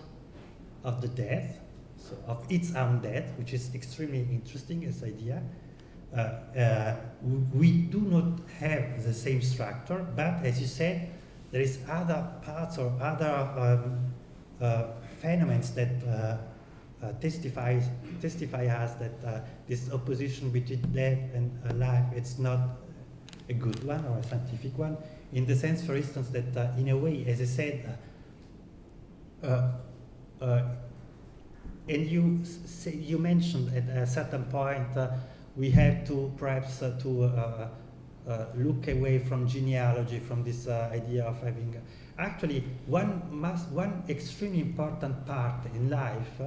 of the death, so of its own death, which is extremely interesting as idea. We do not have the same structure, but as you said, there is other parts or other phenomena that testify us that this opposition between death and life, it's not a good one or a scientific one, in the sense, for instance, that in a way, as I said, and you mentioned at a certain point we have to perhaps look away from genealogy, from this idea of having. Actually, one extremely important part in life,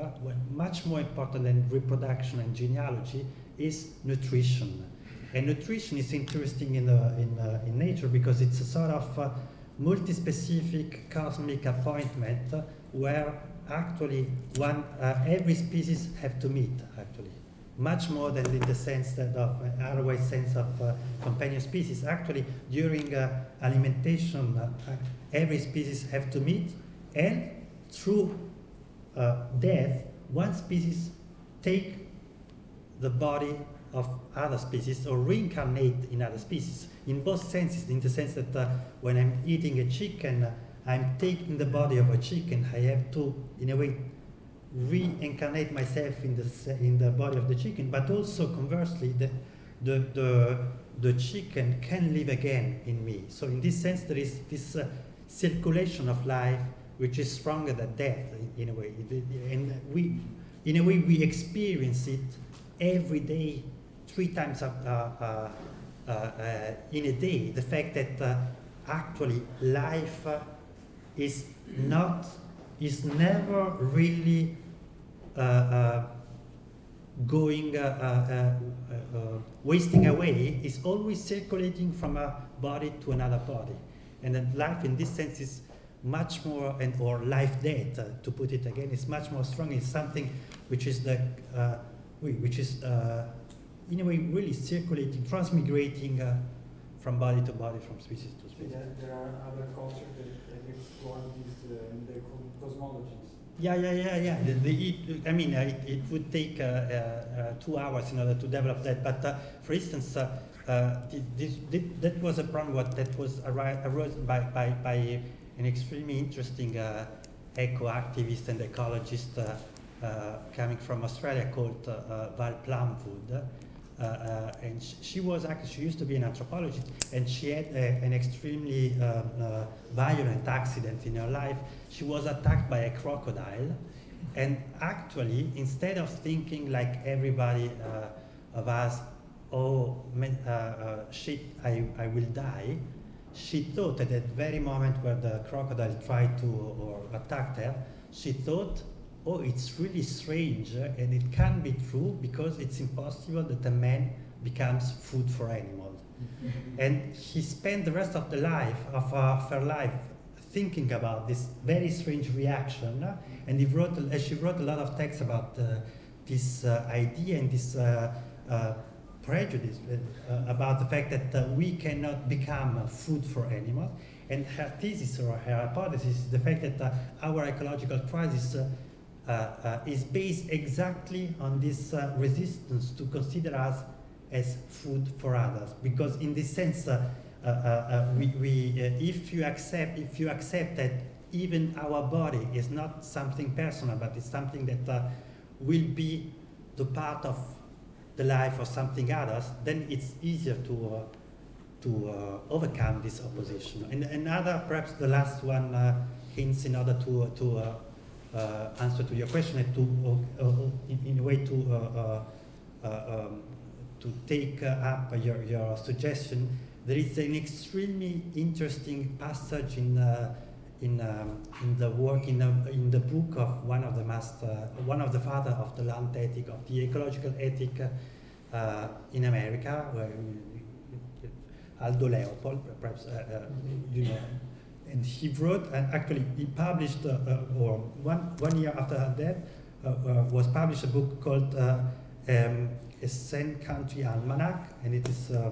much more important than reproduction and genealogy, is nutrition. And nutrition is interesting in nature because it's a sort of multi-specific cosmic appointment where actually every species have to meet, actually. Much more than in the sense that of otherwise sense of companion species. Actually, during alimentation, every species have to meet, and through death, one species take the body of other species or reincarnate in other species. In both senses, in the sense that when I'm eating a chicken, I'm taking the body of a chicken. I have to, in a way, reincarnate myself in the body of the chicken, but also conversely, the chicken can live again in me. So in this sense, there is this circulation of life which is stronger than death in a way, and we experience it every day, 3 times in a day. The fact that actually life is never really going wasting away, is always circulating from a body to another body, and then life in this sense is much more, or life death to put it again, is much more strong. It's something which is in a way really circulating, transmigrating from body to body, from species to species.
There are other cultures that have explored these they're called cosmologies.
Yeah. It would take 2 hours in order to develop that. But for instance, that was a problem that was arose by an extremely interesting eco-activist and ecologist coming from Australia called Val Plumwood. And she used to be an anthropologist, and she had an extremely violent accident in her life. She was attacked by a crocodile, and actually, instead of thinking like everybody of us, shit, I will die, she thought at that very moment where the crocodile tried to or attacked her, she thought, oh, it's really strange, and it can't be true because it's impossible that a man becomes food for animals. And he spent the rest of the life of her life thinking about this very strange reaction, and she wrote a lot of texts about this idea and this prejudice about the fact that we cannot become food for animals. And her thesis or her hypothesis is the fact that our ecological crisis is based exactly on this resistance to consider us as food for others, because in this sense, if you accept that even our body is not something personal, but it's something that will be the part of the life of something others, then it's easier to overcome this opposition. And another, perhaps the last one, hints in order to answer to your question and in a way to take up your suggestion. There is an extremely interesting passage in the work in the book of one of the father of the land ethic, of the ecological ethic in America, Aldo Leopold, perhaps you know. And he wrote, and actually he published, or one year after her death, was published a book called A Sen Country Almanac, and it is a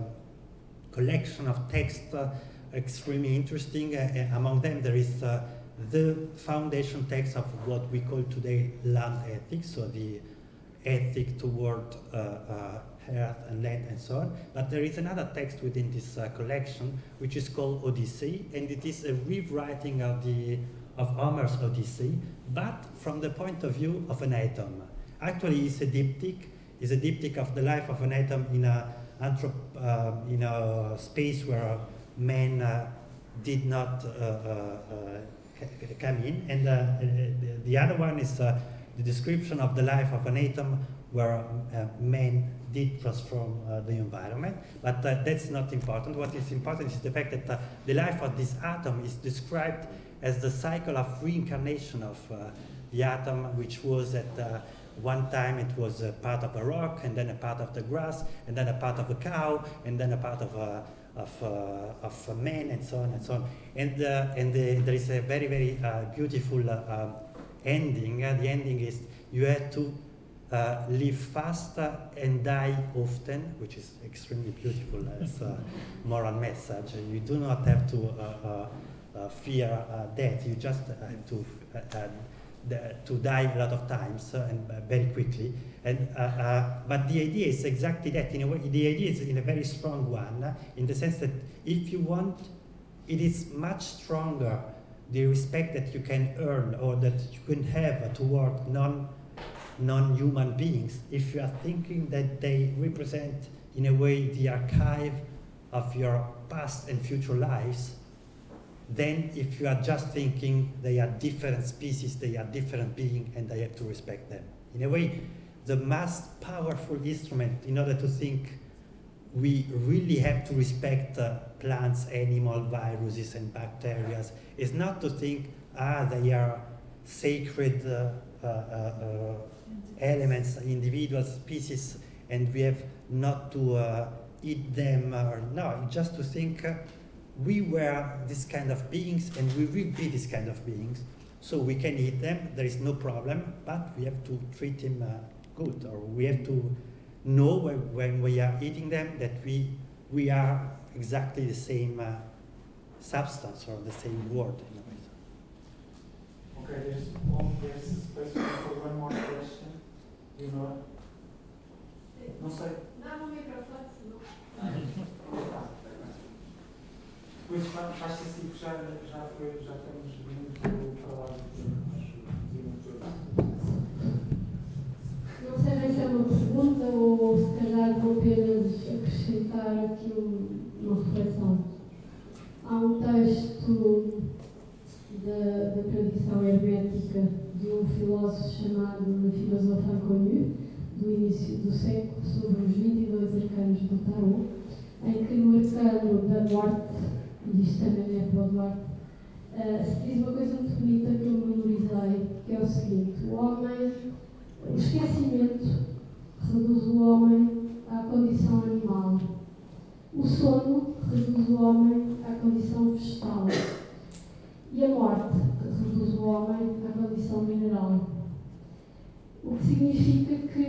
collection of texts extremely interesting. Among them there is the foundation text of what we call today land ethics, so the ethic toward earth and land and so on. But there is another text within this collection which is called Odyssey, and it is a rewriting of Homer's Odyssey, but from the point of view of an atom. Actually, it's a diptych of the life of an atom in a space where men did not come in, and the other one is the description of the life of an atom where men did transform the environment, but that's not important. What is important is the fact that the life of this atom is described as the cycle of reincarnation of the atom, which was at one time it was a part of a rock, and then a part of the grass, and then a part of a cow, and then a part of a man, and so on and so on. And there is a very, very beautiful ending. The ending is you have to live fast and die often, which is extremely beautiful as a moral message. You do not have to fear death. You just have to die a lot of times and very quickly. And but the idea is exactly that. In a way, the idea is in a very strong one, in the sense that if you want, it is much stronger the respect that you can earn or that you can have toward non-human beings if you are thinking that they represent, in a way, the archive of your past and future lives, than if you are just thinking they are different species, they are different beings, and I have to respect them. In a way, the most powerful instrument in order to think we really have to respect plants, animals, viruses, and bacteria is not to think, they are sacred elements, individual species, and we have not to eat them. No, just to think we were this kind of beings and we will be this kind of beings, so we can eat them, there is no problem, but we have to treat them good, or we have to know when we are eating them that we are exactly the same substance or the same word in a way.
Okay, there's space for one more question. You know? Não sei.
Dá no microfone, senão.
Pois faz-se assim que já estamos muito para lá dos
Não sei bem se é uma pergunta ou se calhar vou apenas acrescentar aqui uma reflexão. Há um texto da tradição hermética de um filósofo chamado Philosophe Inconnu, do início do século, sobre os 22 arcanos do tarot, em que no arcano da morte, e isto também é para o Duarte, se diz uma coisa muito bonita que eu memorizei, que é o seguinte: o esquecimento reduz o homem à condição animal, o sono reduz o homem à condição vegetal e a morte reduz o homem à condição mineral. O que significa que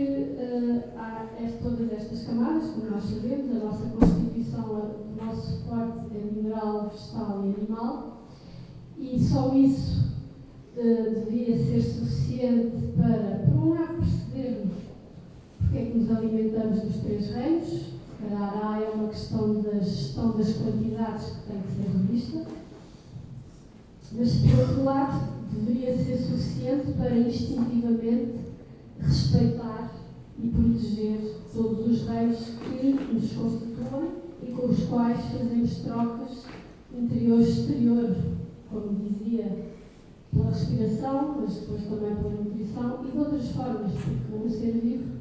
há todas estas camadas, como nós sabemos, a nossa constituição, o nosso suporte é mineral, vegetal e animal, e só isso devia ser suficiente para, por um lado, percebermos porque é que nos alimentamos dos três reinos. Se calhar é uma questão da gestão das quantidades que tem que ser revista, mas, por outro lado, deveria ser suficiente para instintivamente respeitar e proteger todos os reinos que nos constituem e com os quais fazemos trocas interior-exterior, como dizia, pela respiração, mas depois também pela nutrição e de outras formas, porque um ser vivo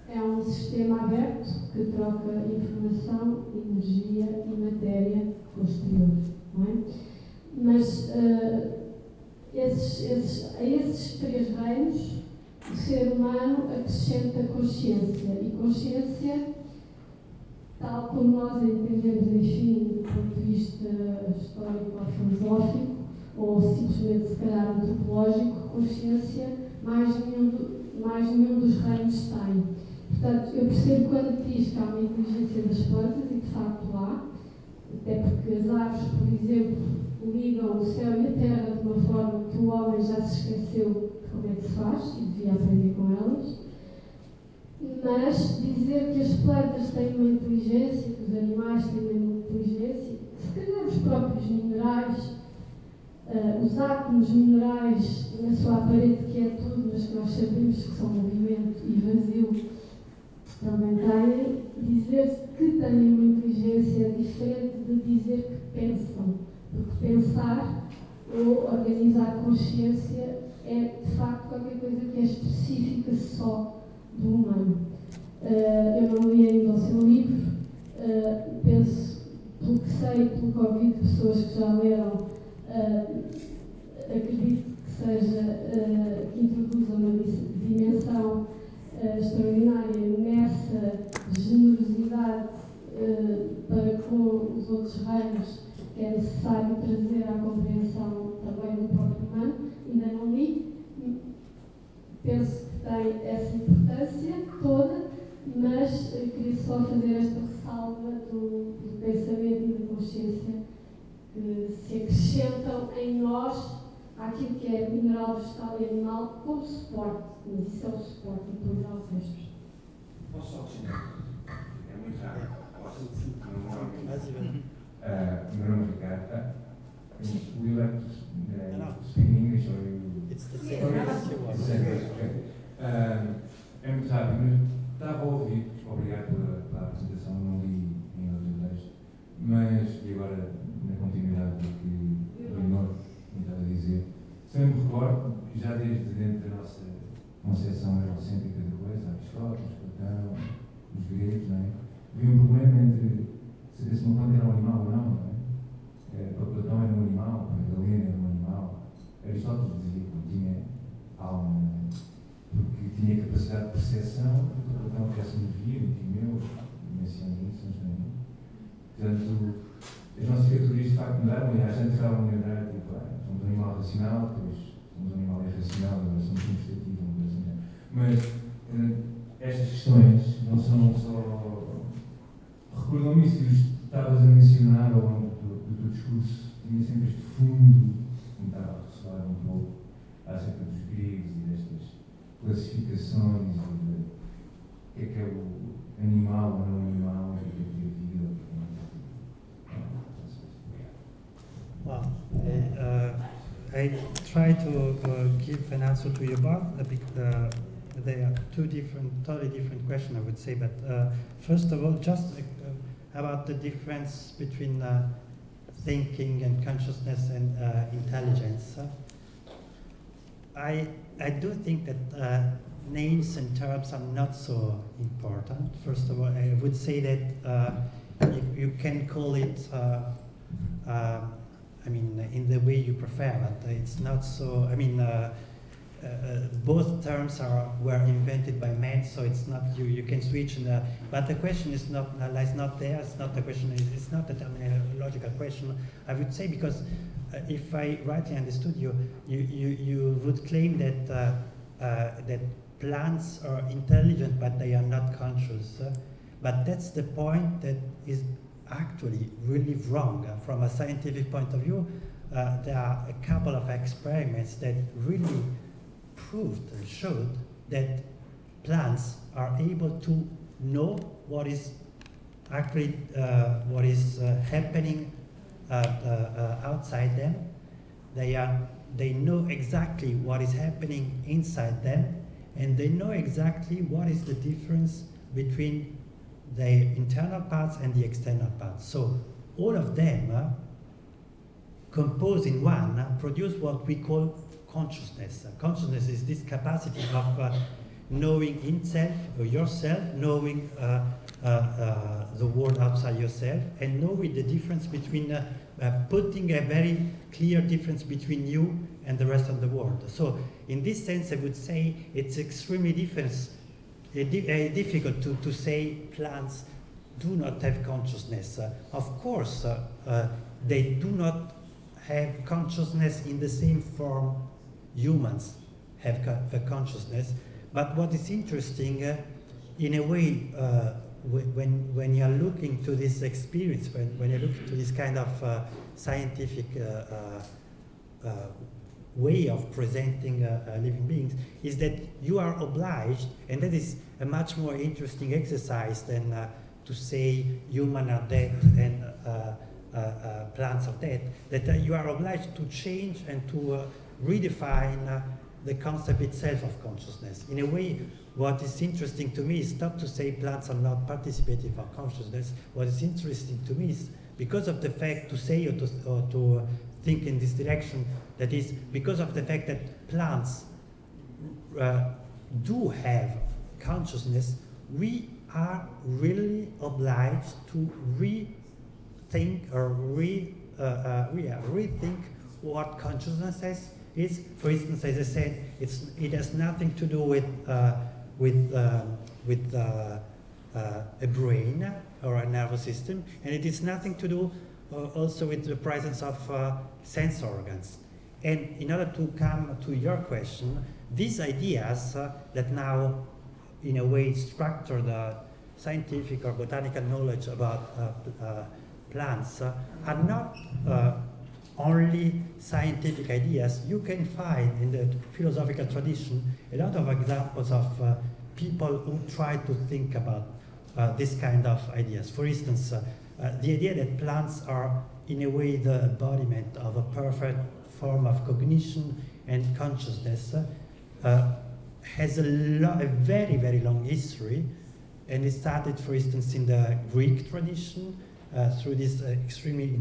é um sistema aberto que troca informação, energia e matéria com o exterior, não é? Mas a esses três reinos o ser humano acrescenta consciência, e consciência tal como nós entendemos, enfim, do ponto de vista histórico ou filosófico, ou simplesmente, se calhar, antropológico, consciência, mais nenhum dos reinos tem. Portanto, eu percebo quando diz que há uma inteligência das plantas, e de facto há, até porque as árvores, por exemplo, ligam o céu e a terra de uma forma que o homem já se esqueceu de como é que se faz e devia aprender com elas. Mas dizer que as plantas têm uma inteligência, que os animais têm uma inteligência, que se calhar os próprios minerais, os átomos minerais na sua aparente, que é tudo, mas que nós sabemos que são movimento e vazio, também têm, dizer que têm uma inteligência diferente de dizer que pensam. Porque pensar ou organizar consciência é, de facto, qualquer coisa que é específica só do humano. Eu não li ainda o seu livro, penso, pelo que sei, pelo que ouvi de pessoas que já leram, acredito que seja, que introduza uma dimensão extraordinária nessa generosidade para com os outros reinos que é necessário trazer à compreensão também do próprio humano. Ainda não li, penso que tem essa importância toda, mas queria só fazer esta ressalva do pensamento e da consciência que se acrescentam em nós àquilo que é mineral, vegetal e animal como suporte, mas isso é o suporte e depois há os restos.
Posso só questionar? É muito rápido. Posso? Meu nome é Ricardo. Would you like to speak in English or you...
It's the same.
É muito rápido, mas estava a ouvir, obrigado pela apresentação, não li em outro texto, mas, e agora, na continuidade do que o Leonor me estava a dizer, se eu me recordo, já desde dentro da nossa concepção eurocêntrica da coisa, Aristóteles, Platão, os gregos, não é? Havia um problema entre saber se uma planta era um animal ou não, não é? Para Platão era um animal, para Galeno era um animal, Aristóteles dizia que tinha alma, porque tinha capacidade de percepção, porque Platão já se movia, meu, menciona isso, mas não é? Portanto, as nossas categorias de facto mudaram, e às vezes estavam a lembrar, tipo, somos um animal racional, depois somos um animal irracional, agora somos um vegetativo, uma coisa assim. Mas estas questões não são só. Recordam-me isso que estavas a mencionar ao longo do teu discurso, tinha sempre este fundo que me estava a ressoar um pouco acerca dos gregos e destas classificações e de o que é o animal ou não animal, o que é ter vida, o que é não.
Well, I try to give an answer to you both. They are totally different questions, I would say. But first of all, just about the difference between thinking and consciousness and intelligence. I do think that names and terms are not so important. First of all, I would say that you can call it, in the way you prefer, but it's not so. Both terms were invented by men, so it's not you can switch. But the question is not there. It's not the question. It's not a terminological question. I would say, because if I rightly understood you would claim that that plants are intelligent, but they are not conscious. But that's the point that is actually really wrong from a scientific point of view. There are a couple of experiments that really proved and showed that plants are able to know what is actually happening outside them. They know exactly what is happening inside them, and they know exactly what is the difference between the internal parts and the external parts. So all of them compose in one, produce what we call consciousness. Consciousness is this capacity of knowing himself or yourself, knowing the world outside yourself, and knowing the difference between, putting a very clear difference between you and the rest of the world. So in this sense, I would say it's extremely difficult to say plants do not have consciousness. Of course, they do not have consciousness in the same form humans have the consciousness. But what is interesting, in a way, when you are looking to this experience, when you look to this kind of scientific way of presenting living beings, is that you are obliged, and that is a much more interesting exercise than to say humans are dead and plants are dead, that you are obliged to change and to redefine the concept itself of consciousness. In a way, what is interesting to me is not to say plants are not participative of consciousness. What is interesting to me is, because of the fact to say or to think in this direction, that is because of the fact that plants do have consciousness, we are really obliged to rethink or rethink what consciousness is. For instance, as I said, it has nothing to do with a brain or a nervous system, and it is nothing to do also with the presence of sense organs. And in order to come to your question, these ideas that now, in a way, structure the scientific or botanical knowledge about plants are not only scientific ideas. You can find in the philosophical tradition a lot of examples of people who try to think about this kind of ideas. For instance, the idea that plants are in a way the embodiment of a perfect form of cognition and consciousness has a very, very long history, and it started, for instance, in the Greek tradition through this extremely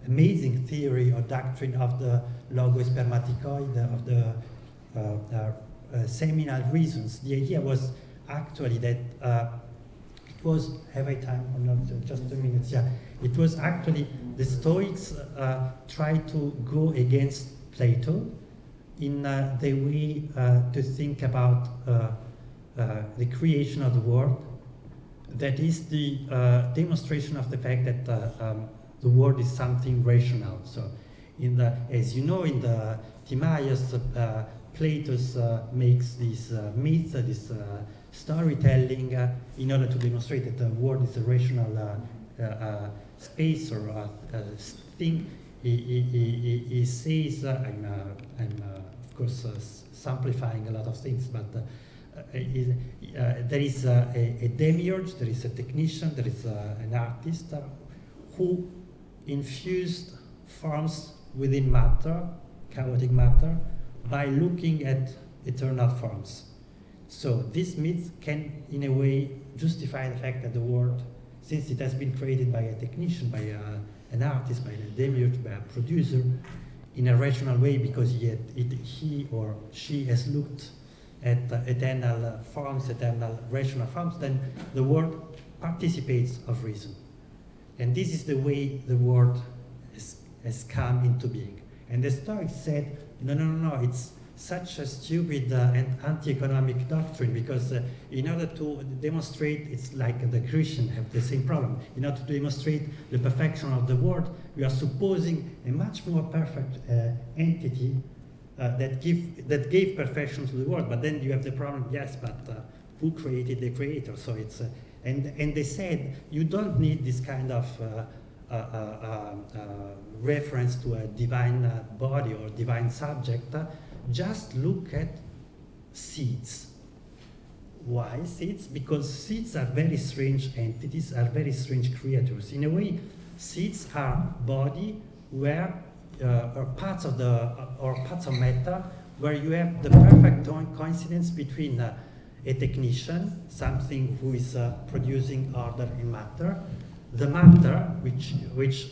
amazing theory or doctrine of the logospermaticoid, of the seminal reasons. The idea was actually that it was, have I time or not? Just 2 minutes, yeah. It was actually the Stoics tried to go against Plato in the way to think about the creation of the world. That is the demonstration of the fact that the world is something rational. So, as you know, in the Timaeus, Plato makes this myth, this storytelling, in order to demonstrate that the world is a rational space or thing. He says, I'm of course simplifying a lot of things, but there is a demiurge, there is a technician, there is an artist who infused forms within matter, chaotic matter, by looking at eternal forms. So this myth can, in a way, justify the fact that the world, since it has been created by a technician, by an artist, by a demiurge, by a producer, in a rational way, because he or she has looked at eternal forms, eternal rational forms, then the world participates of reason. And this is the way the world has come into being. And the Stoics said, no, it's such a stupid and anti-economic doctrine, because in order to demonstrate, it's like the Christians have the same problem. In order to demonstrate the perfection of the world, we are supposing a much more perfect entity that gave perfection to the world. But then you have the problem, yes, but who created the creator? So it's and they said you don't need this kind of reference to a divine body or divine subject. Just look at seeds. Why seeds? Because seeds are very strange entities, are very strange creatures. In a way, seeds are body where or parts of matter where you have the perfect coincidence between a technician, something who is producing order in matter, the matter which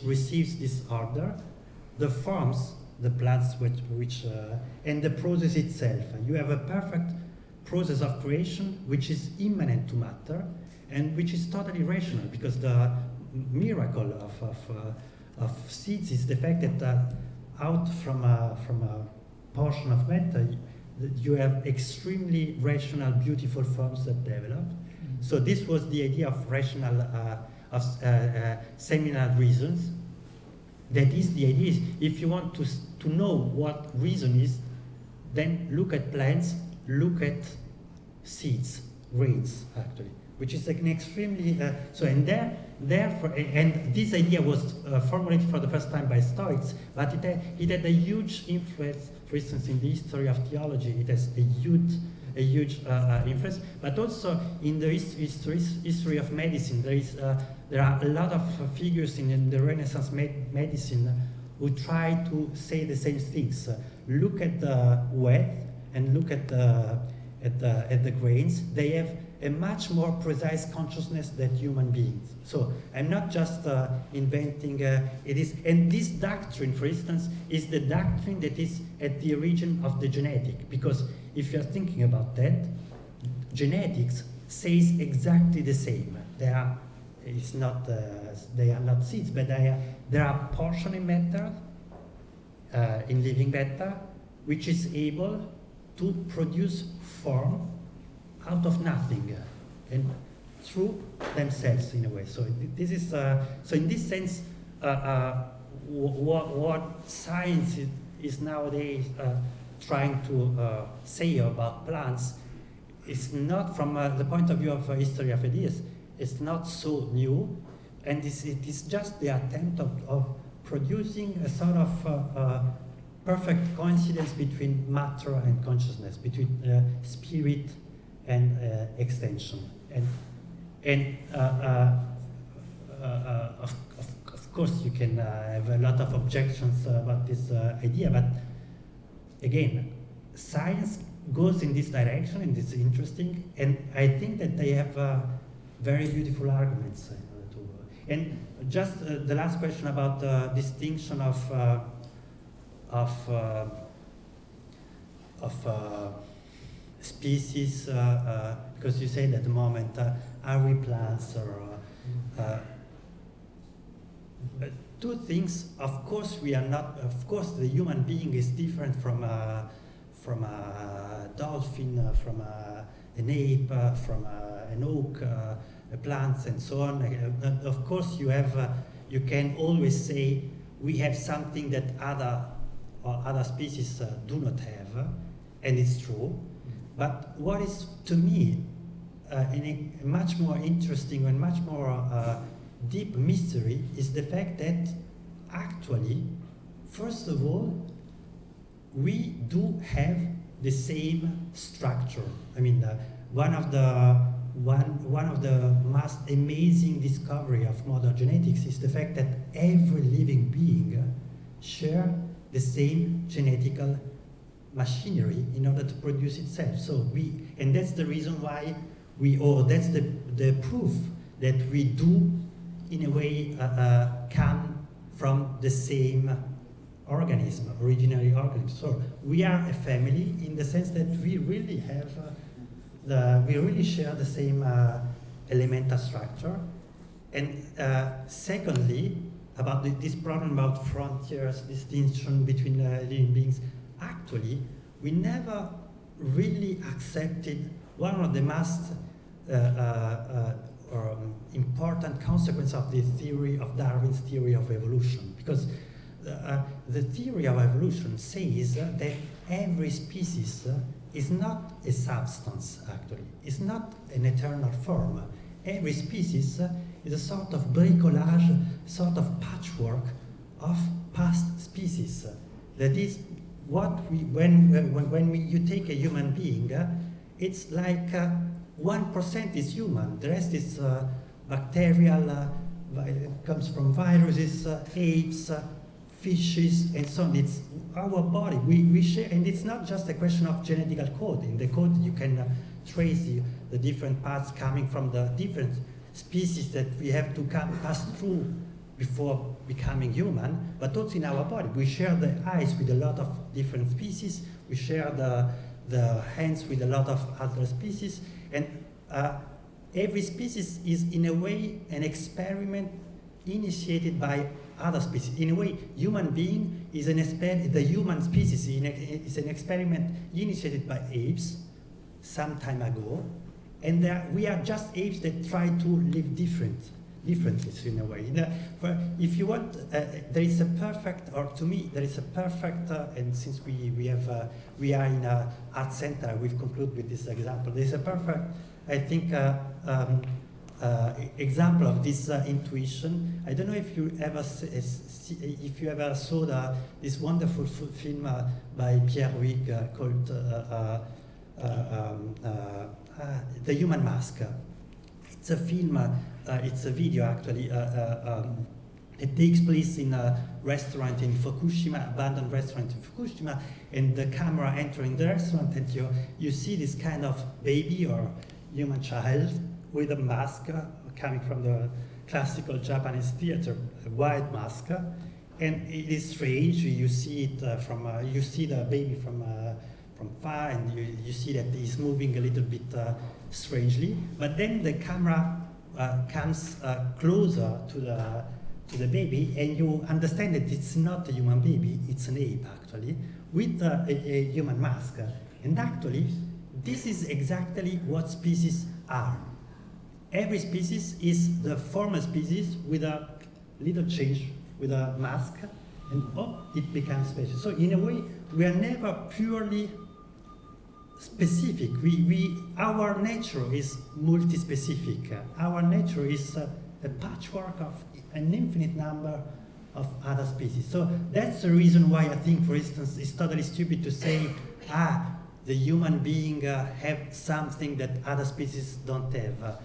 receives this order, the forms, the plants which and the process itself. You have a perfect process of creation which is immanent to matter and which is totally rational, because the miracle of seeds is the fact that out from a portion of matter you have extremely rational, beautiful forms that develop. So this was the idea of rational, seminal reasons. That is, the idea is, if you want to know what reason is, then look at plants, look at seeds, grains, actually, which is an extremely, therefore, and this idea was formulated for the first time by Stoics, but it had a huge influence, for instance, in the history of theology. It has a huge influence, but also in the history of medicine. There are a lot of figures in the Renaissance medicine who try to say the same things. Look at the wet and look at the grains. They have a much more precise consciousness than human beings. So I'm not just inventing it is, and this doctrine, for instance, is the doctrine that is at the origin of the genetic, because if you're thinking about that, genetics says exactly the same. They are not seeds, but there are portioning matter in living matter which is able to produce form out of nothing and through themselves in a way. So this is so in this sense what science is nowadays trying to say about plants is not, from the point of view of history of ideas, it's not so new, and it is just the attempt of producing a sort of perfect coincidence between matter and consciousness, between spirit and extension. Of course you can have a lot of objections about this idea, but again, science goes in this direction, and it's interesting, and I think that they have very beautiful arguments. And just the last question about the distinction of species, because you said at the moment, are we plants or two things? Of course, we are not. Of course, the human being is different from a dolphin, from an ape, from an oak, plants, and so on. Of course, you can always say we have something that other species do not have, and it's true. But what is, to me, a much more interesting and much more deep mystery is the fact that actually, first of all, we do have the same structure. I mean, one of the most amazing discovery of modern genetics is the fact that every living being shares the same genetical machinery in order to produce itself. So and that's the reason why that's the proof that we do, in a way, come from the same organism, originary organism. So we are a family in the sense that we really have we really share the same elemental structure. And secondly, about this problem about frontiers, distinction between living beings, actually, we never really accepted one of the most important consequences of the theory of Darwin's theory of evolution, because the theory of evolution says that every species is not a substance, actually. It's not an eternal form. Every species is a sort of bricolage, sort of patchwork of past species. That is, when you take a human being, it's like 1% is human, the rest is bacterial, it comes from viruses, apes, fishes, and so on. It's our body. We share, and it's not just a question of genetical code. In the code, you can trace the different parts coming from the different species that we have to pass through before becoming human, but also in our body. We share the eyes with a lot of different species. We share the hands with a lot of other species, and every species is, in a way, an experiment initiated by other species. In a way, human being is the human species is an experiment initiated by apes some time ago, and we are just apes that try to live differently in a way. If you want, there is a perfect, or to me, there is a perfect, and since we are in an art center, I will conclude with this example. There is a perfect, I think, example of this intuition. I don't know if you ever saw this wonderful film by Pierre Huyghe called The Human Mask. It's a film, it's a video actually. It takes place in a restaurant in Fukushima, abandoned restaurant in Fukushima, and the camera entering the restaurant, and you see this kind of baby or human child with a mask coming from the classical Japanese theater, a white mask, and it is strange. You see it you see the baby from far, and you see that he's moving a little bit strangely. But then the camera comes closer to the baby, and you understand that it's not a human baby; it's an ape actually, with a human mask. And actually, this is exactly what species are. Every species is the former species with a little change, with a mask, and it becomes special. So in a way, we are never purely specific. Our nature is multi-specific. Our nature is a patchwork of an infinite number of other species. So that's the reason why I think, for instance, it's totally stupid to say, the human being have something that other species don't have.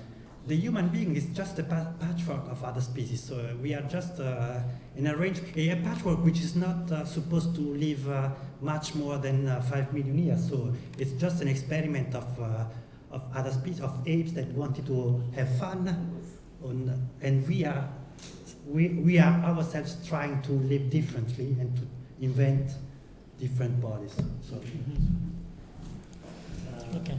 The human being is just a patchwork of other species. So we are just a patchwork which is not supposed to live much more than 5 million years. So it's just an experiment of other species, of apes that wanted to have fun, and we are ourselves trying to live differently and to invent different bodies. So.
Okay.